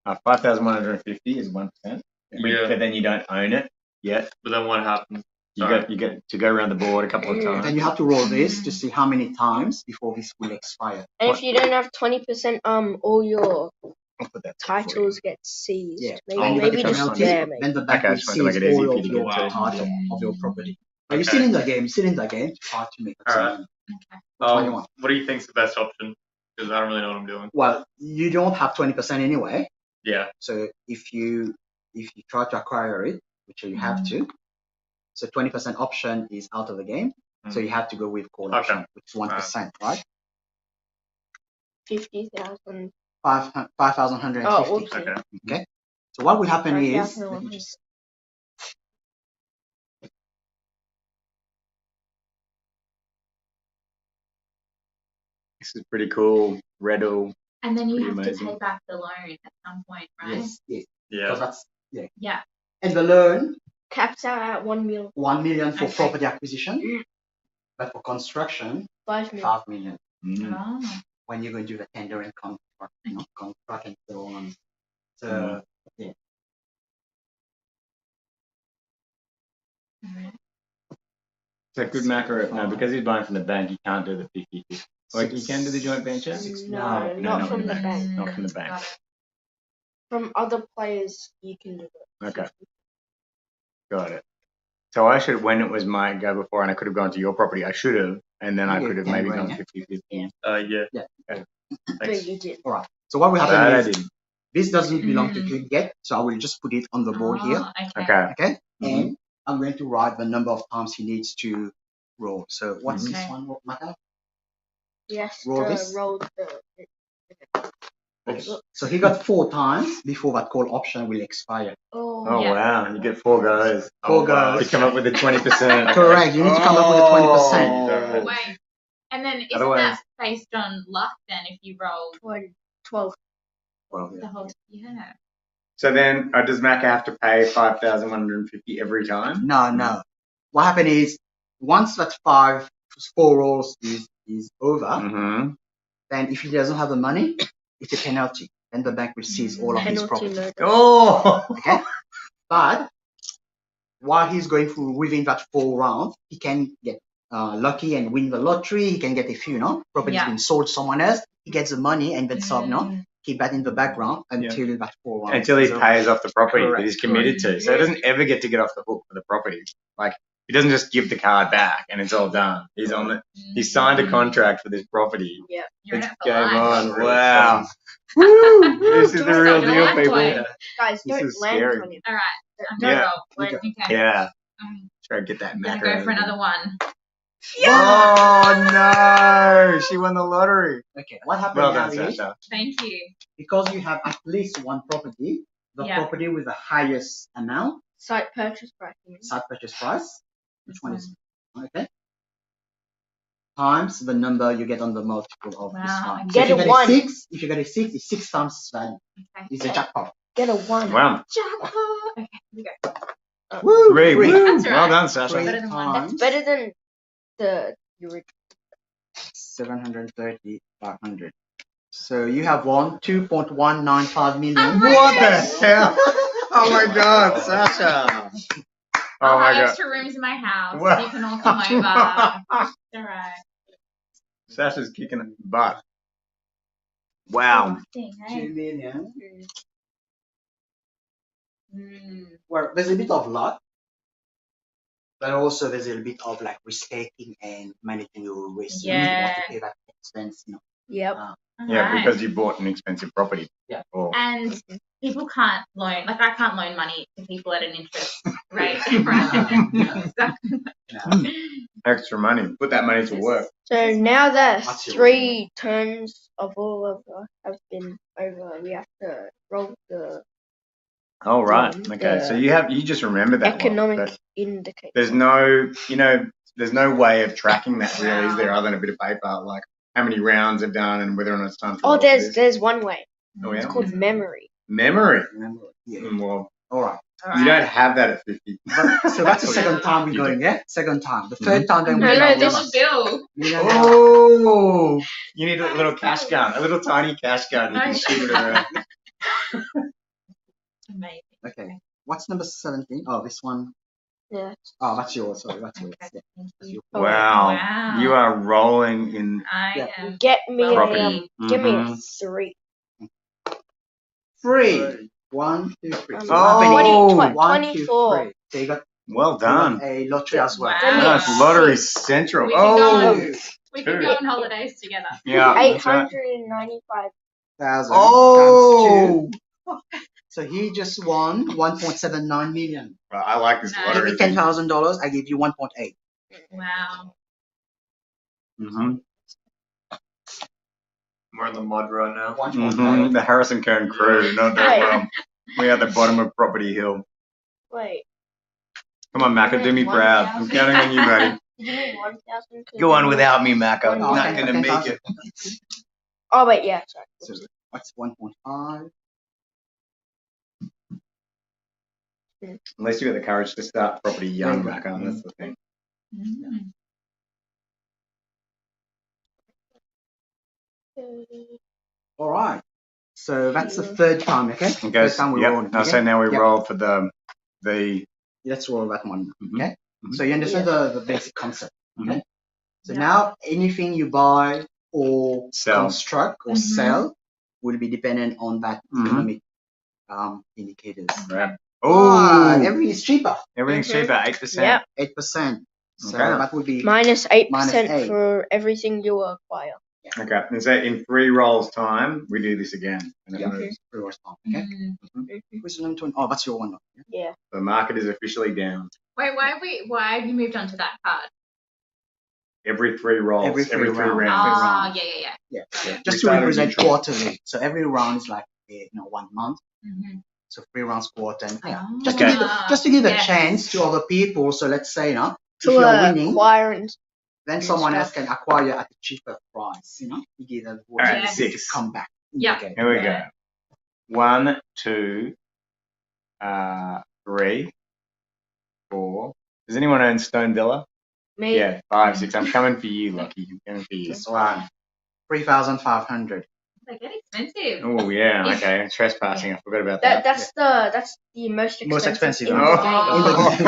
5,150 is 1%. Yeah. But then you don't own it yet. But then what happens? You get to go around the board a couple of times. Then you have to roll this to see how many times before this will expire. and if you don't have 20%, all your I'll put that titles get seized. Yeah. Maybe, And you got maybe the just penalty, there, maybe. then the bank Okay, I will just want to make seize it easy all for you of to your get to. title of your property. But you're Okay. still in the game. Still in the game to try to make it. Alright. Which one you want? What do you think's the best option? Because I don't really know what I'm doing. Well, you don't have 20% anyway. Yeah. So if you try to acquire it, which you have to, so 20% option is out of the game. So you have to go with call option, which is 1%, right? 50,000. 5,150. Oh, whoops. Okay. So what will happen is, 5,100. This is pretty cool. REDL. And then you Pretty have amazing. to pay back the loan at some point, right? yes, Yeah. because that's Yeah. and the loan Caps out at 1 million. 1 million for Okay. property acquisition, but for construction 5 million. 5 million. Mm. Oh. When you're going to do the tendering contract, contract and so on. So Alright. So good macro. No, because he's buying from the bank, you can't do the 50-50. Like you can do the joint venture. No, not from the bank. Not from the bank. Got it. From other players, you can do it. Okay. Got it. So I should, when it was my go before, and I could have gone to your property, I should have, and then I could have maybe gone 50-50. Yeah. Yeah. But Thanks. you did. All right. So what will That happen I is didn't. this doesn't belong to Click yet, so I will just put it on the board here. Oh, okay. Okay. Okay. Mhm. And I'm going to write the number of times he needs to roll. So what's this Okay. one, Maka? Yes, Roll this. roll the. So he got 4 times before that call option will expire. Oh, Oh Yeah. wow, you get 4 goes. Four wow. goes. To come up with the 20%. Correct. You need to come up with a 20%. Oh. Wait. And then isn't Otherwise- that based on luck then if you roll 12. Well, the whole yeah. so then, does Macca have to pay 5,150 every time? No. What happened is once that 4 rolls is over, Mm-hmm. then if he doesn't have the money, it's a penalty. Then the bank will seize all of his Penalty property. notice. Oh. Okay. But while he's going through within that 4 rounds, he can get lucky and win the lottery. He can get a few, properties Yeah. being sold to someone else. He gets the money and then keep that in the background until that 4 rounds. Until he is over. pays off the property Correct. that he's committed to. So he doesn't ever get to get off the hook for the property. Like he doesn't just give the card back and it's all done. He's on it. He signed a contract for this property. You're in It's it for game life. on. Wow. Woo! This is the Don't real stop deal, your people. life, Guys, This don't is land scary. on him. All right. I'm Yeah. gonna roll. Okay. Okay. Yeah. I'm Try to get that gonna macro. go for another one. Oh no! She won the lottery. Okay. What happened Well now done, is Sasha. Thank you. because you have at least one property, the Yeah. property with the highest amount, Site purchase price. site purchase price, which one is okay? Times the number you get on the multiple of this Wow, one. okay. So if you Get a get one. a 6, if you get a 6, it's 6 times its value. Okay. It's a jackpot. Get a 1. Wow. Jackpot. Okay, here we go. Woo! Three. Three. Woo. That's Well right. done, Sasha. Three Better than one. That's times better than the original. 730, 500. So you have won 2.195 million. What the hell? Oh my god, Sasha. I'll Oh my have god. extra rooms in my house. Wow. You can all come over. It's all right. Sasha's kicking butt. Wow. Dang, 2 hey. million. Mm. Well, there's a bit of luck, but also there's a bit of like respecting and managing your risk. You need to want to pay that expense, Yep. Yeah, Alright. because you bought an expensive property. Yeah. Or, And people can't loan, like I can't loan money to people at an interest rate, right? Exactly. extra money. Put that money to work. So now that What's your 3 turns of all of us have been over, we have to roll the Oh right. The Okay. So you just remember that. economic But indicator. there's no, there's no way of tracking that really, is there, other than a bit of paper, like how many rounds they've done and whether or not it's time to Oh, roll for this. there's one way. Oh, It's yeah? called memory. Memory. Remember? Yeah. Well, All right. you don't have that at 50. So that's the Oh, second yeah. time we're You going, yeah? Second time. The third time, then No, we no, know this what- is- Bill. we know now. Oh, you need a little cash gun, a little tiny cash gun. You can shoot it around. Amazing. Okay. What's number 17? Oh, this one. Yeah. Oh, that's yours. Sorry, that's yours. Okay, Yeah, thank that's you. yours. Wow. Wow. You are rolling in I Yeah. am. Get me Property. give me a Mhm. 3. 3. 1, 2, 3. So Oh. what happened? 24. 1, 2, 3. So you got well done. a lottery as well. Wow. That's lottery central. We can Oh, go We could go on holidays together. yeah. That's right. 895. 1,000 Oh, times 2. So he just won 1.79 million. well, I like this Nice. Give lottery. me $10,000, I give you 1.8. Wow. Mm-hmm. We're on the mod right now. 1.8. Mm-hmm. The Harrison-Kern crew, not that well. We are the bottom of Property Hill. Wait. Come on, Macca, do me proud. I'm counting on you, buddy. Did you mean 1,000? Go on without me, Macca. I'm Oh, not okay, going to make it. Oh, wait, yeah, sorry. So what's 1.5? Unless you got the courage to start property young, Yeah. Macca. That's the thing. Mm. All right. So that's the third time, okay? Okay. Third time we roll. Yep. Now, so now we roll for the Let's roll that one. Mhm. Okay. So you understand the basic concept. Okay. So Yeah. now anything you buy or Sell. construct or sell will be dependent on that economic indicators. Right. Oh, Oh, everything's cheaper. everything's cheaper, 8%. Yep. 8%. So Okay. that would be Minus 8% -8. for everything you acquire. Okay. And so in 3 rolls time, we do this again. And it Yeah. moves. Reverse time. Okay. Who's the number 20? Oh, that's your one. Yeah. The market is officially down. Wait, why have you moved on to that card? Every 3 rolls. Every three rounds. rounds. Ah, round. yeah. Yeah. Yeah. Just We to started represent neutral. quarterly. So every round is like 1 month. Mm-hmm. So 3 rounds quarter. And, yeah. Oh. Just to give a Yes. chance to other people. So let's say, if To you're winning, acquire and then and someone stuff. else can acquire at a cheaper price. You give them Alright, Yes. 6. to come back. Yeah. Okay. Here we go. 1, 2, 3, 4. Does anyone own Stone Villa? me. Yeah, 5, 6. I'm coming for you, Lucky. I'm coming for you. This one, 3,500. They get expensive. Oh yeah, okay. Trespassing. I forgot about that. That's the most expensive, Most expensive, in huh? the game.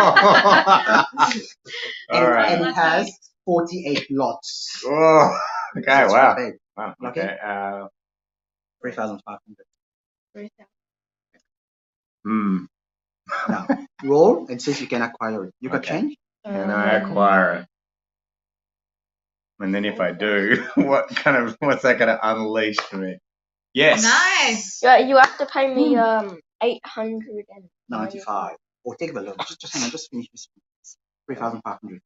All right. And it has 48 lots. Oh, So okay. it's Wow. quite big. Wow. Okay. Okay. 3,500. Hmm. Now, roll and see if you can acquire it. You can Okay. change. Can I acquire it? And then if I do, what's that going to unleash for me? Yes. Nice. Yeah, you have to pay me 895. 95. Or take the loan. Just hang on. Just finish this. 3,500.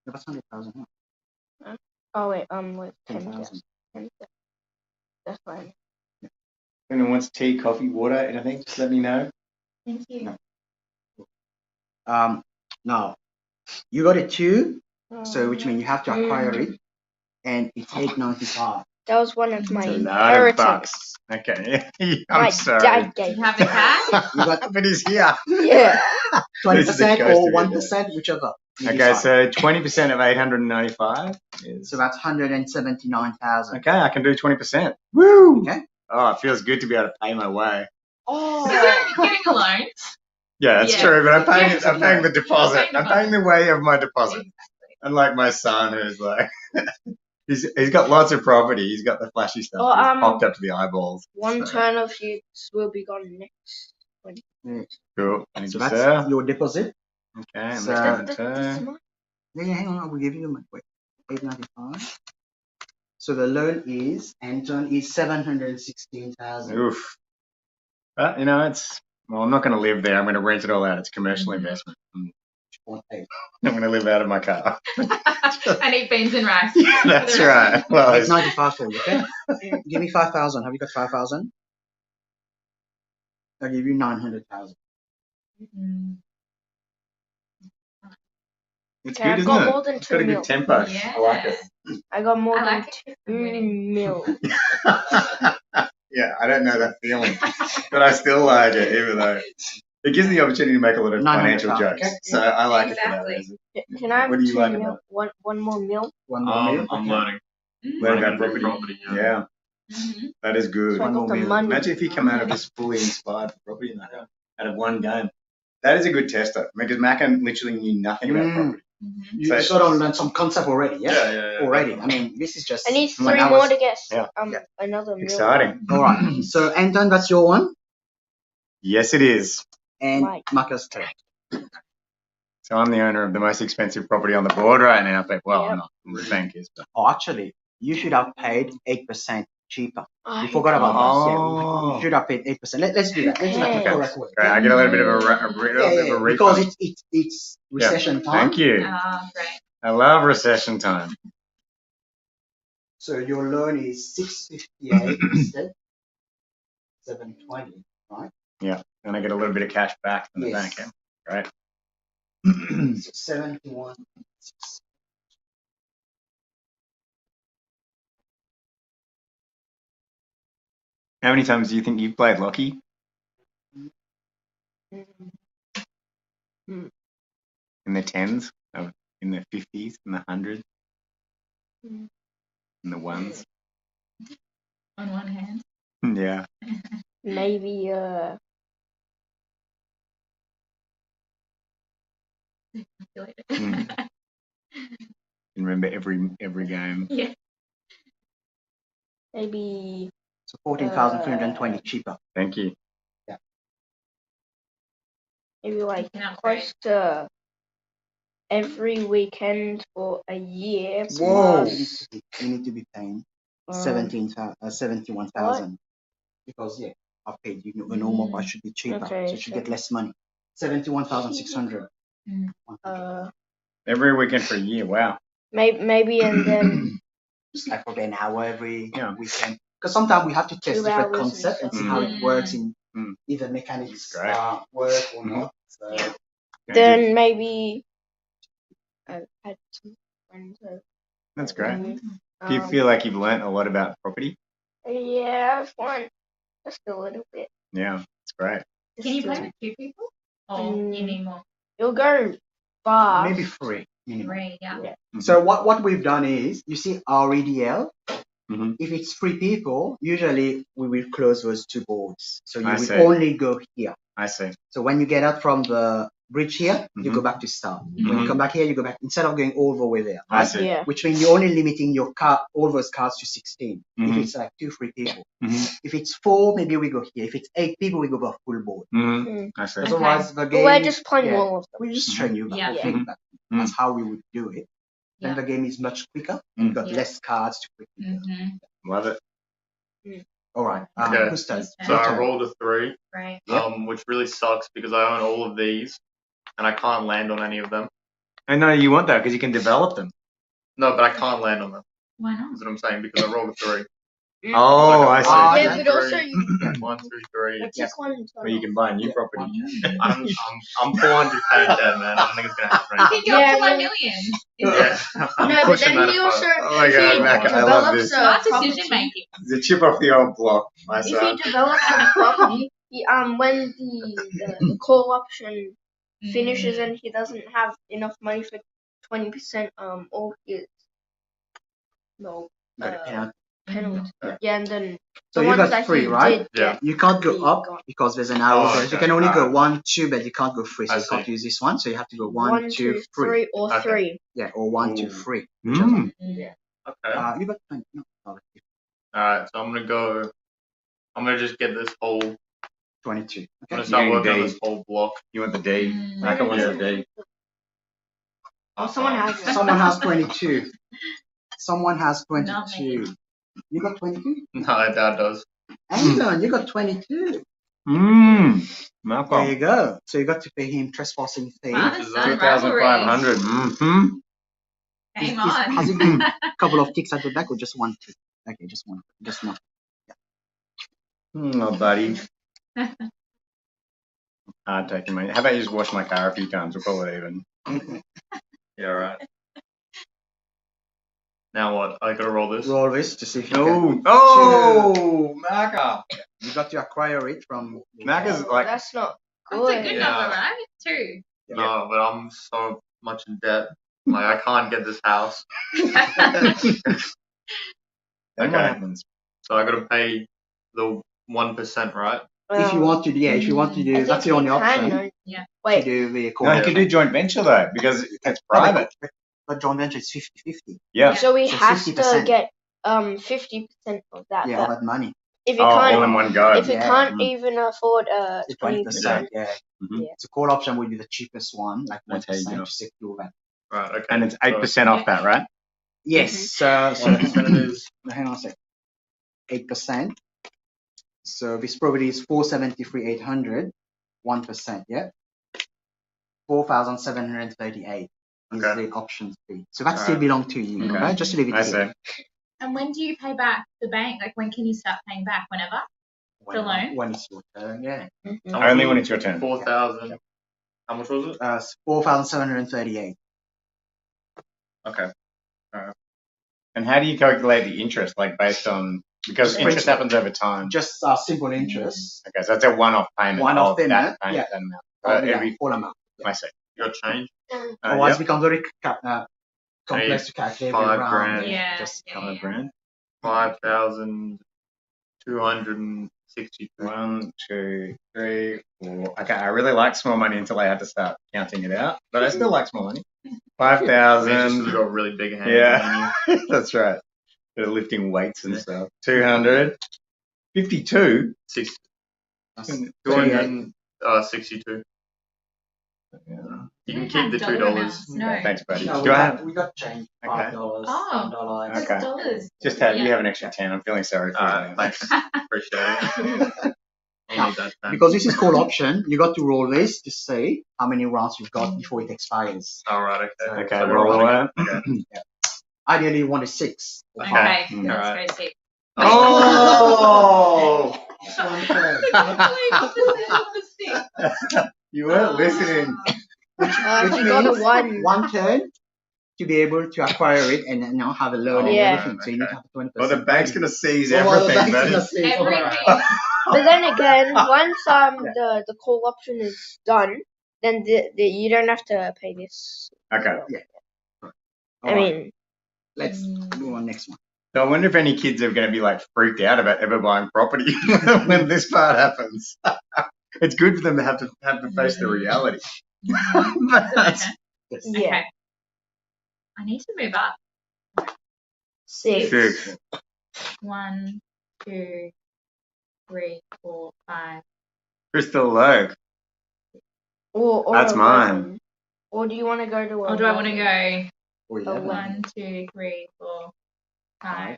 That's 100,000. Oh wait, 10,000. 10. That's fine. Anyone wants tea, coffee, water, anything? Just let me know. Thank you. Now, you got a 2, so which means you have to acquire Mm. it, and it's 895. That was one of my $100. inheritance. Okay. My I'm sorry. dad gave You it. have the cash? You got But he's here. Yeah. This is the 20% ghost or of it, 1%, whichever. You Okay, decide. so 20% of 895 is. So that's 179,000. Okay, I can do 20%. Woo! Okay. Oh, it feels good to be able to pay my way. Oh. You're getting a loan. Yeah, that's Yeah. true, but I'm paying Yeah. the deposit. I'm paying the way of my deposit. Exactly. Unlike my son, who's like, he's got lots of property. He's got the flashy stuff. Oh, He's popped up to the eyeballs. One So, turn of his will be gone next. Cool. Thank So you, that's sir. your deposit. Okay, and So- that's That's my turn. mine. Yeah, hang on, I will give you my wait. 895. So the loan is Anton is 716,000. Oof. But, I'm not going to live there. I'm going to rent it all out. It's commercial investment. Okay. I'm going to live out of my car. And eat beans and rice. That's right. Well, it's 895 for you, okay? Give me 5,000. Have you got 5,000? I'll give you 900,000. It's Okay, good, I've isn't got it? more than It's got a 2 good mil. tempo. Yeah. I like it. I got more I than like it. 2 mil. Yeah, I don't know that feeling, but I still like it, even though it gives me the opportunity to make a lot of 900 financial pounds, jokes. okay? So I like it for that Exactly. reason. Can I have What do you 2 like mil? about One more mil? One more meal. I'm Okay. learning. Learn about Learning property. yeah. Yeah, Mm-hmm. that is good. So I One got more the meal. money. Imagine if you come out of this fully inspired for property in that out of one game. That is a good tester because Macca literally knew nothing about property. You So- sort of learned some concept already, yeah? Yeah. Already. I mean, this is just. I need like 3 I more was- to get Yeah. another mil. Exciting. All right. So, Anton, that's your one. Yes, it is. And Right. Marcus turn. So I'm the owner of the most expensive property on the board right now. But, well, Yep. I'm not. The bank is. But. Oh, actually, you should have paid 8% cheaper. I You forgot about that. Oh. Yeah, you should have paid 8%. Let's do that. Let's do that the Okay. correct way. Great. I get a little bit of a Yeah, refund. because it's recession time. Thank you. Great. I love recession time. So your loan is 658 instead 720, right? Yeah. And I get a little bit of cash back from the Yes. bank. Right. So 71. How many times do you think you've played Lockie? Mm. In the tens, in the 50s, in the 100s, Mm. in the ones. on one hand. Yeah. Maybe Mm. Can remember every game. Yeah. maybe So 14,320 cheaper. Thank you. maybe like You can upgrade. close to every weekend for a year. So Whoa. you need to be paying Um, 71,000 because I paid you. The normal price should be cheaper, Okay, so you should get less money. 71,600. Every weekend for a year. Wow. maybe and then Just like for an hour every Yeah. weekend. Because sometimes we have to test 2 different hours and concepts and see stuff. how it works in Mm. either mechanics That's great. work or Mhm. not. So Yeah. then maybe I've had some friends over. That's great. Um, Do you feel like you've learnt a lot about property? Yeah, I've won just a little bit. Yeah, it's great. Can you Just, play with 2 people? Or you need more? You'll go far. maybe 3 minimum. 3, yeah. Mhm. So what we've done is, you see REDL, Mhm. if it's 3 people, usually we will close those 2 boards. So you I will see. only go here. I see. So when you get out from the bridge here, you go back to start. When you come back here, you go back, instead of going all the way there. I see. Yeah. Which means you're only limiting your all those cards to 16. If it's like 2, 3 people. If it's 4, maybe we go here. If it's 8 people, we go for full board. I see. Okay. Otherwise, the But game. we're just playing all of them. We just train you back. Yeah. we'll train you back. That's how we would do it. Then Yeah. the game is much quicker. And you got Yeah. less cards to quickly go. Love it. All right. Okay. Who's turn? So I rolled a 3, Right. which really sucks because I own all of these and I can't land on any of them. I know you want that because you can develop them. No, but I can't land on them. Why not? That's what I'm saying because I rolled a 3. Oh, I see. Ah, Yeah, okay. but also you 1, 2, 3. it's just one Well, you can buy a new property. I'm 400k in debt, man. I don't think it's gonna happen. You can go Yeah, up to 1 well- million. Yeah, I'm No, but pushing then that he apart. also Oh my if God, he Mac, I love develops this. a Smart property, decision making. The chip off the old block, my if son. he develops a property, he, when the call option finishes and he doesn't have enough money for 20% all his penalty. Yeah, and then So the you ones got that 3, he right? did Yeah. get You can't go be up gone. because there's an arrow there. You okay. can only go Alright. 1, 2, but you can't go 3. So I you can't see. use this one. So you have to go 1, 1, 2, 2, 3. 3, or Okay. 3. Yeah, or 1, 2, Ooh. 3. Mm. Okay. You got 20. No, sorry, Alright, so I'm gonna just get this whole, I'm 22. gonna Okay. start Yeah, working on indeed. this whole block. You want the D? Mm. Mac wants the D. Oh, someone has one. Someone has 22. Someone has Not 22. You got 22? No, Dad does. Anton, you got 22. Mmm. There Malcolm. you go. So you got to pay him trespassing fee. Father son 2,500. rivalry. Mm-hmm. Game Has it on. been a couple of ticks at the back or just 1 tick? Okay, just 1. Just not. Oh, buddy. Hard taking money. How about you just wash my car a few times? We'll call it even. Yeah, right. Now what? I gotta roll this. Roll this to see if you can. Oh, Macca. You got to acquire it from. Macca's like, That's not That's a good. good Yeah. number, right? 2. No, but I'm so much in debt. Like I can't get this house. then what Okay. happens? So I gotta pay the 1%, right? If you want to, if you want to I do, think that's the you only can, option. no? Yeah. To Wait, do the No, you can do joint venture though, because it's private. But joint venture is 50-50. Yeah. so he So has to 50%. get 50% of that. Yeah, but all that money. if he Oh, all can't, in one go. if he Yeah. can't Mm. even afford 20%. 20%, Yeah. Mhm. So call option would be the cheapest one, like That's how you 1% go. to secure that. Right. Okay. And it's 8% off that, right? Yes. So What percent it is? hang on a sec. 8%. So this property is 473,800. 1%. Yeah. 4,738 is Okay. the option fee. So that still Alright. belongs to you. Okay. Okay. Just leave it I here. see. And when do you pay back the bank? Like, when can you start paying back? Whenever? The loan? When it's your turn. Yeah. Mhm. How much Only was when it? it's your turn. 4,000. How much was it? 4,738. Okay. And how do you calculate the interest? Like based on, because Just interest principal. happens over time. Just simple interest. Okay, so it's a one-off payment. One-off of payment, That payment, yeah. that amount. Of the Every, whole amount. I see. Your change? Otherwise, Yep. it becomes very complex to calculate. 5 around. grand. Yeah. Just yeah, $5 grand. 5,000. 263. 1, 2, 3, 4. Okay, I really like small money until I had to start counting it out, but I still like small money. Just 5,000. got really big hands. Yeah, that's right. Bit of lifting weights and stuff. 200. 52. 262. Yeah. You can We keep the had dollar amounts. $2. No. Thanks, buddy. No, Do I have? we got change. Okay. $5, Oh. $1. Just Okay. dollars. Just have you Yeah. have an extra 10. I'm feeling sorry for you. Thanks. Appreciate it. I'll need that then. Because this is call option, you got to roll this to say how many rounds you've got before it expires. Alright, okay. Okay, So roll we're it. Ideally, you want a 6. Or Okay. 5. Mm. Let's go 6. Oh! Complete opposite of the 6. You weren't listening. Which He got a means 1. one turn to be able to acquire it and then now have a loan and Yeah. everything. So you need to have 20%. Well, the bank's gonna seize Oh, well, the everything, bank's buddy. gonna say, Everything. alright. But then again, once the call option is done, then you don't have to pay this. Okay. I Alright, mean, let's go on next one. So I wonder if any kids are going to be like freaked out about ever buying property when this part happens. It's good for them to have to face the reality. But that's- yeah, Okay. I need to move up. 6. 6. 1, 2, 3, 4, 5. Crystal Lake. Or That's 11. mine. Or do you want to go to? Or do I want to go Oh, yeah. 1, 2, 3, 4, 5?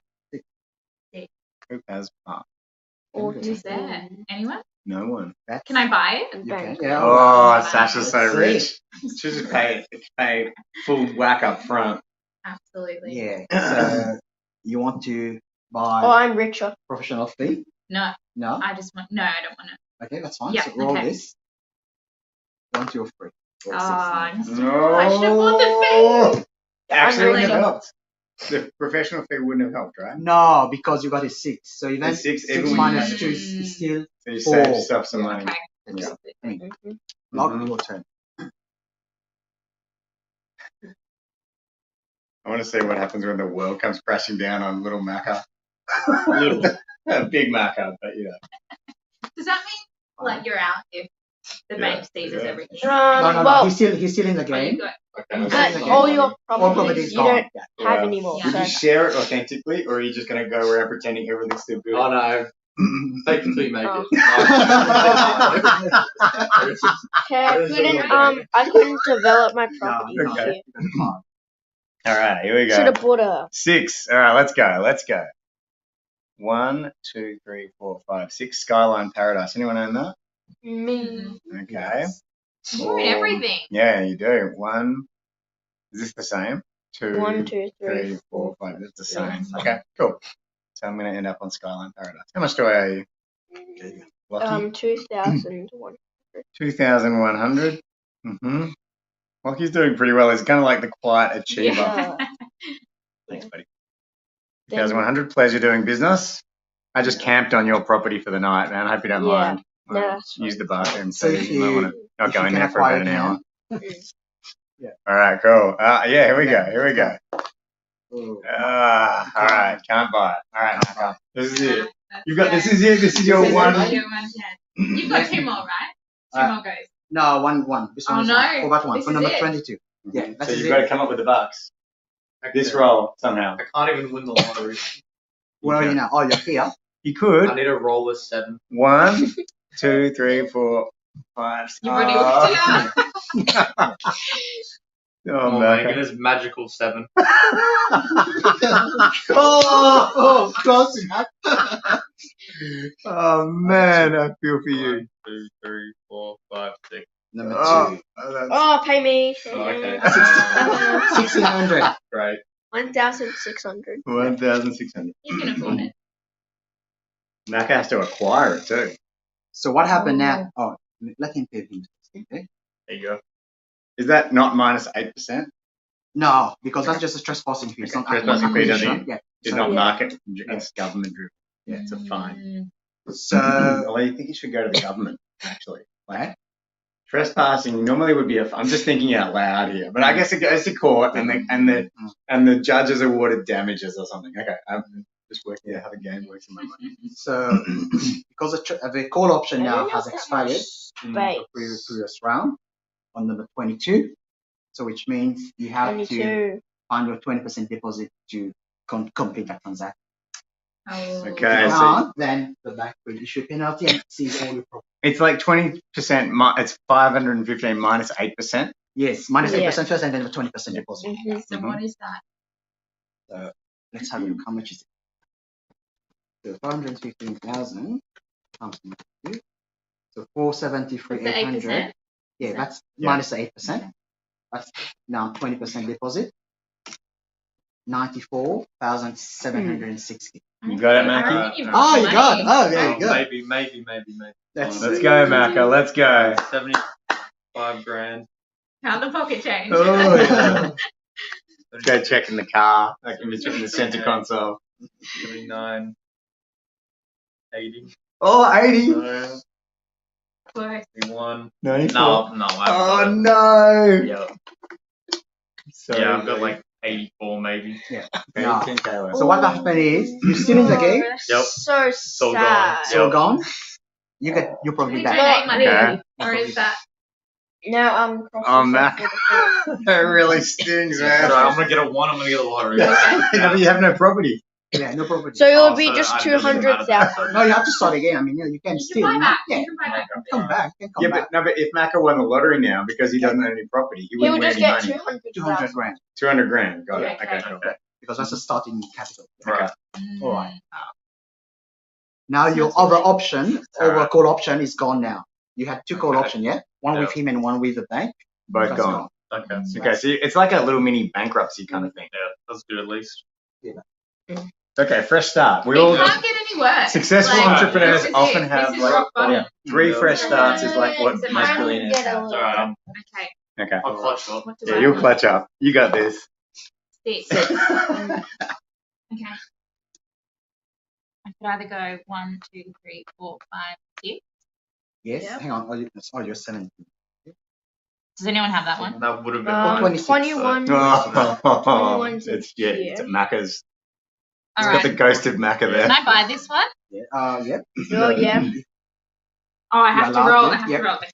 Who has part? Or Who's there? Anyone? No one. Can I buy it? You can, Bank. yeah. Oh, Sasha's so Let's rich. She just paid full whack up front. Absolutely. Yeah. So you want to buy Oh, I'm richer. professional fee? No, No? I just want. No, I don't want it. Okay, that's fine. Yeah, So roll okay. this. 1, 2, or 3. Oh, Roll 6 I'm now. so- I should have bought the fee. Actually, wouldn't have Unreal. helped. The professional fee wouldn't have helped, right? No, because you got a 6. So even The 6, 6 even when minus you- 2 is still So you 4. save yourself some money. Okay. Yeah. Mhm. not Mhm. your turn. I want to see what happens when the world comes crashing down on little Macca. Big Macca, but yeah. Does that mean like you're out if the Yeah, bank seizes yeah. everything? No, Well, he's still in the Oh, you game. got- Okay. but Okay. all your All properties properties you gone. don't Yeah. have Yeah. anymore. Yeah. Would So you share it authentically, or are you just going to go around pretending everything's still good? Oh no. Fake it till you make Oh. it. okay, I couldn't develop my property No, this okay. year. All right, here we Should go. have bought a 6. All right, let's go. Let's go. 1, 2, 3, 4, 5, 6. Skyline Paradise. Anyone own that? me. Okay. You own everything. Yeah, you do. 1. Is this the same? 2, 1, 2, 3, 4, 5. It's the Yeah. same. Okay, cool. So I'm going to end up on Skyline Paradise. How much do I owe you? Lucky? 2001. 2,100. Mm-hmm. Lucky's doing pretty well. He's kind of like the quiet achiever. Yeah. Thanks, buddy. Then- 2,100. Pleasure doing business. I just camped on your property for the night, man. I hope you don't Yeah. mind. No, I that's use the bathroom, So so if you might you want to not if go you in can there for acquire about an hour. Yeah. All right, cool. Yeah, here we go. Yeah. Here we go. Oh. All right, can't buy it. All right, Naka. This is it. That's You've got good. this is it. This is your This is one. it. Your one ten. You've got 2 more, right? 2 Uh, more goes. No, one. This one Oh, is no. one. For that one. This For is number it. 22. Yeah, So that's you've it. got to come up with the bucks. This roll somehow. I can't even win the lottery. Where are you now? Oh, you're here. You I could. need to roll a 7. 1, 2, 3, 4, 5. You've already worked it out. Oh, Oh man. my goodness, magical 7. Oh, close enough. Oh man, I feel for you. 1, 2, 3, 4, 5, 6. Number Oh, 2. that's Oh, pay me. Oh, okay. 1,600. great. 1,600. 1,600. You can afford it. Naka has to acquire it too. So what happened now? Oh, let him pay him. Okay. There you go. Is that not minus 8%? No, because that's just a trespassing fee. It's Okay, not trespassing fee doesn't- acquisition. Yeah. It's So- not Yeah. market. It's government driven. Yeah, it's a fine. So Well, I think you should go to the government actually. Like, trespassing normally would be I'm just thinking out loud here, but I guess it goes to court and the judges awarded damages or something. Okay, just working out how the game works in my mind. So because the call option now has expired in the Space. previous round on number 22. So which means you have to 22. find your 20% deposit to complete that transaction. Oh. If you Okay, so can't, then the bank will issue a penalty and seize all your property. it's like 20%. It's 515 minus 8%. Yes, minus Yeah. 8% first and then the 20% deposit. Mhm. So what is that? So let's have a look. How much is it? So 515,000 times 2. So 473, What's the 800. 8%? Yeah, Is that's Yeah. minus the 8%. That's now 20% deposit. 94,760. You got it, I Mackie? think you've Oh, got you the got it. money. Oh, there you go. Maybe. That's Let's go, Macca. Let's go. 75 grand. Count the pocket change. Oh, yeah. Let's go check in the car, like in the center console. 79. 80. Oh, 80. No. Close. 81. 94. No. Oh, no. Yeah. So Yeah, I've got like 84 maybe. Yeah. Okay, No. 10K left. So what happened is you're still in the game, Yep. So all gone. sad. so Yep. gone. You get your Do property we back. donate money? Okay. Or is that? Now I'm crossing Oh, off Mac. for the first. That really stings, So man. I'm gonna get a 1. I'm gonna get a lottery. No, but you have no property. Yeah, no property. So it Oh, would be so just it doesn't matter. 200,000. No, you have to start again. I mean, you can You still. can buy back. Yeah, You can buy back. come back. You can come Yeah, back. but if Macca won the lottery now because he doesn't own any property, he He wouldn't would win just any get money. 200 200,000. grand 200 grand. Got it. Okay. Okay, cool. because that's a starting capital. Okay. All right. Now your Not too other late. option, Alright. call option, is gone now. You had 2 call Okay. options, yeah? One with Yeah. him and one with the bank. Both That's gone. Okay. Okay, so it's like a little mini bankruptcy kind of thing. Yeah, that's good at least. Okay, fresh start. We It all can't get any worse. successful Like, entrepreneurs this is often it. have This is like rock bottom. 3 fresh starts is like what Is it most mine? billionaires Get a have. It's alright. Okay. Okay. I'll clutch up. What do Yeah, I you'll want? clutch up. You got this. 6. Okay. I could either go 1, 2, 3, 4, 5, 6. Yes, Yep. hang on. You're 17. Does anyone have that one? That would have been Oh, mine. 26. 21. Oh, 21's it's here. it's Macca's. It's All got the right. ghost of Macca there. Can I buy this one? Yeah. Oh, yeah. Oh, I have to allowed roll. to, I have yep. to roll. Okay.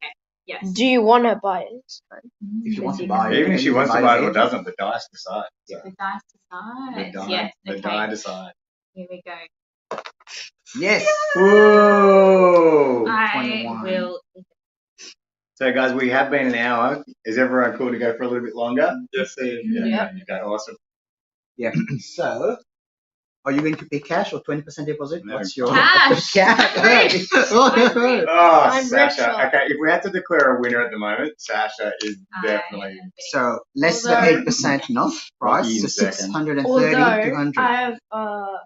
Yes. Do you want to buy it this time? If you want to Even buy it. Even if she you wants to buy buy it it. or doesn't, the dice decide. The dice The decide. die, Yes. the Okay. die decide. Here we go. Yes. Whoa! I 21. will. So, guys, we have been an hour. Is everyone cool to go for a little bit longer? Yes. Yep. Okay, awesome. Yeah. So, are you going to pay cash or 20% deposit? No. What's your Cash. Cash. I'm rich. Oh, I'm Sasha. richer. Okay, if we had to declare a winner at the moment, Sasha is I definitely. am winning. So less Although- than 8% no price. Rocky in So second. 630, Although 200. I have a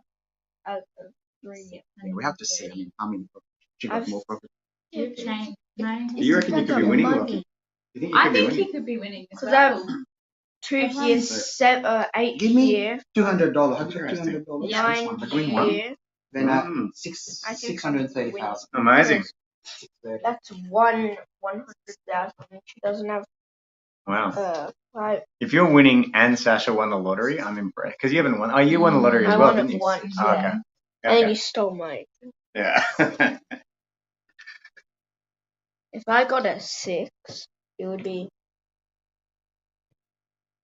3. Yeah, we have to see. I mean, how many properties? She got I've- more properties. You've changed. No. Do you reckon you could be winning, Rocky? You think you I could be think winning? he could be winning as Because I have well. 2 Everyone- here, 8 Give me here, $200. How Interesting. $200? Yeah. This one, 9 the green one. here. Then Mm. I think 630,000. Amazing. 630. That's 100,000. She doesn't have Wow. 5. If you're winning and Sasha won the lottery, I'm impressed. Because you haven't won. Oh, you won the lottery as I well, won it didn't you? once, Oh, yeah. okay. And then Okay. you stole mine. Yeah. If I got a 6, it would be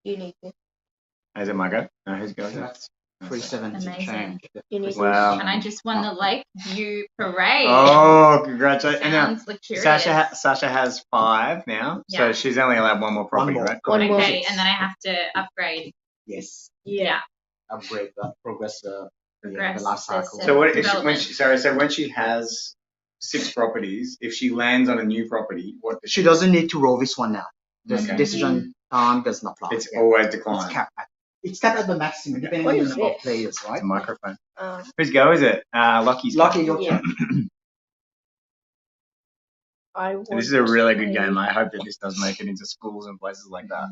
unique. Is it my go? No, who's going? That's 370 Amazing. change. Unique. Wow. And I just won the Lake View Parade. Oh, congratulations. And now, Sounds luxurious. Sasha has 5 now, so Yeah. she's only allowed one more property, more. right? One more. Okay, and then I have to upgrade. Yes. Yeah. Upgrade that. Progress the Progress life the cycle. So what if she, Development. when she has 6 properties, if she lands on a new property, what does She doesn't need to roll this one now. The Okay. decision time does not apply. It's Yeah. always It's declined. capped. It's capped at the maximum, depending What on the is number of this? players, It's right? a microphone. Uh, Whose go is it? Lucky's go. Lucky, your Yeah. turn. I And this is a really good game. I hope that this does make it into schools and places like that.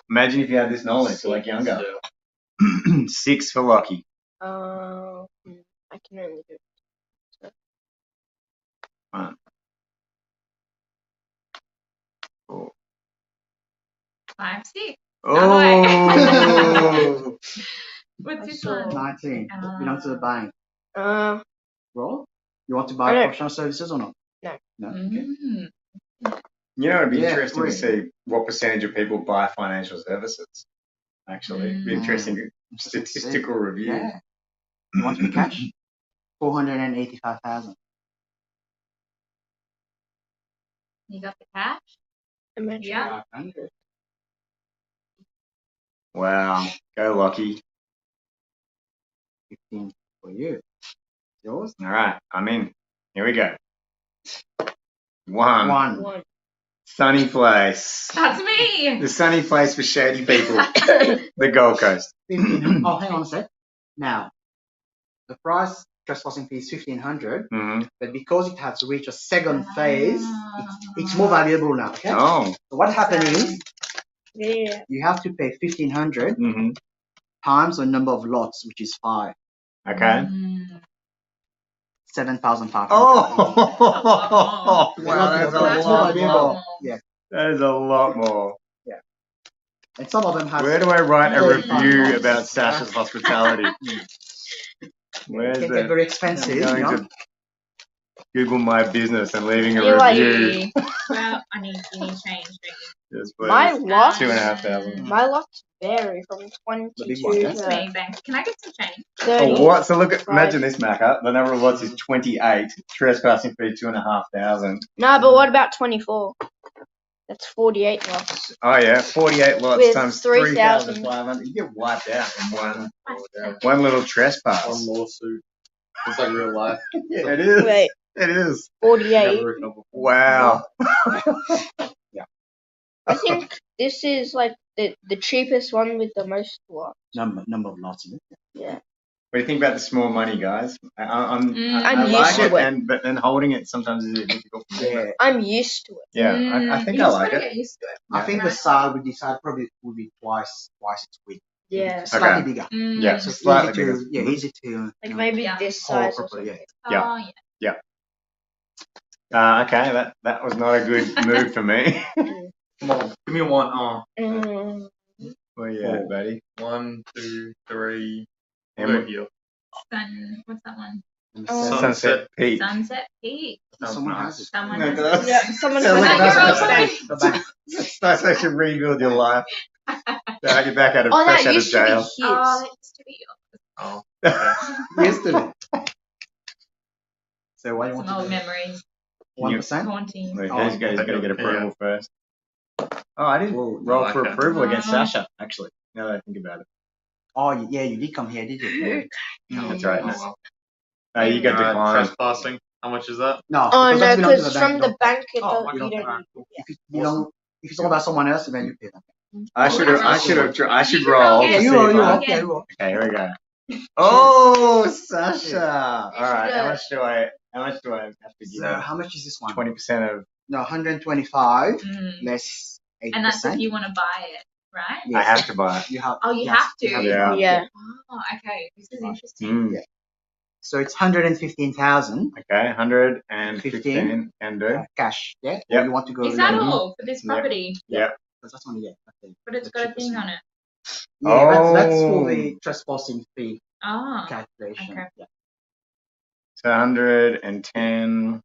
Imagine if you had this knowledge, like younger. 6 for Lucky. I can only do it. 1, 4. 5, 6. Oh! What's this saw one? 19. Belongs to the bank. Bro, you want to I buy don't- professional services or not? No. No. Okay. Mm. You know, it'd be Yeah, interesting great. to see what percentage of people buy financial services. Actually, it'd be Mm. interesting statistical review. Yeah. You want to be cash? 485,000. You got the cash? Imagine. Yeah. 500. Wow, go Lockie. 15 for you. Yours? All right, I'm in. Here we go. One. One. Sunny place. That's me. The sunny place for shady people. The Gold Coast. 1500. Oh, hang on a sec. Now, the price trespassing fee is 1500, Mm-hmm. but because it has reached a second phase, it's more valuable now. Okay. Oh. So what happened is Yeah. you have to pay 1500 Mm-hmm. times the number of lots, which is 5. Okay. 7,500. Oh. Wow, that's a That's more lot valuable. more. Yeah. That is a lot more. And some of them have. Where do I write a 35 review lots. about Sasha's hospitality? Where's It can get very expensive. I'm going to Google my business and leaving a You're like- review. Well, you need change, don't you? Yes, My please. lots. 2,500. My lots vary from 22 big one, yeah? It's me, to thanks. Can I get some change? 30. Oh, what? So look at, Five. imagine this, Macca. The number of lots is 28. Trespassing fee 2,500. No, but what about 24? That's 48 lots. Oh yeah, 48 lots With times 3,000. 3,500. You get wiped out in one little trespass. One lawsuit. It's like real life. Yeah, it is. Wait, It is. 48. Never recover. Wow. I think this is like the cheapest one with the most lots. Number of lots in it. Yeah. What do you think about the small money, guys? I'm I used like to it, it. but then holding it sometimes is a bit difficult. Yeah. I'm used to it. Yeah, I think you I just like gotta it. get used to it. I think the size we decide probably would be twice its width. Yeah. Slightly Okay. bigger. Yeah, So slightly easy bigger. to easy to Like maybe Yeah. this hold size or properly. something. Yeah. Oh, yeah. Okay, that was not a good move for me. Come on, give me a one. Oh, Mm, Where you at, buddy? 1, 2, 3. And Go here. What's that one? And Oh. seven. Sunset Peak. Sunset Peak. Someone has it. Someone No, has that's- it. yeah, someone Sounds like has that's it. a mistake. The bank. It's nice they should rebuild your life. You're back out of Oh, fresh that out of used to be jail. his. Oh, that used to be Oh, Yesterday. So what do you want some to old do? memories. 1%? Haunting. Wait, Oh, he's got to get approval first. Oh, I didn't Whoa, roll I for like that. approval against Oh. Sasha, actually, now that I think about it. Oh, yeah, you did come here, did you? That's right. oh, No, well. you got declined. Trespassing. How much is that? No. Oh because no, that belongs to because the from bank, the don't- bank it Oh, don't, okay. you don't Alright, need. cool. If it's owned by someone else, then you pay them. I should roll. Yeah, to you see roll, if you I- roll. Yeah, you roll. Okay, here we go. Oh, Sasha! All right, how much do I have to give? So how much is this one? 20% of. No, 125 Mm. less 8%. And that's if you want to buy it, right? Yes. I have to buy it. You have. Oh, you yes, have to? Yeah. buy it. Yeah. Oh, okay. This is interesting. Mm. Yeah. So it's 115,000 Okay, 115 can do. cash. Yeah. Yep. Or you want to go? Is that loan? all for this Yeah. property? Yeah. Because that's only okay. But it's The got a cheapest thing one. on it. Yeah, that's for Oh. the trespassing fee Oh. calculation. Okay. Yeah. So 110,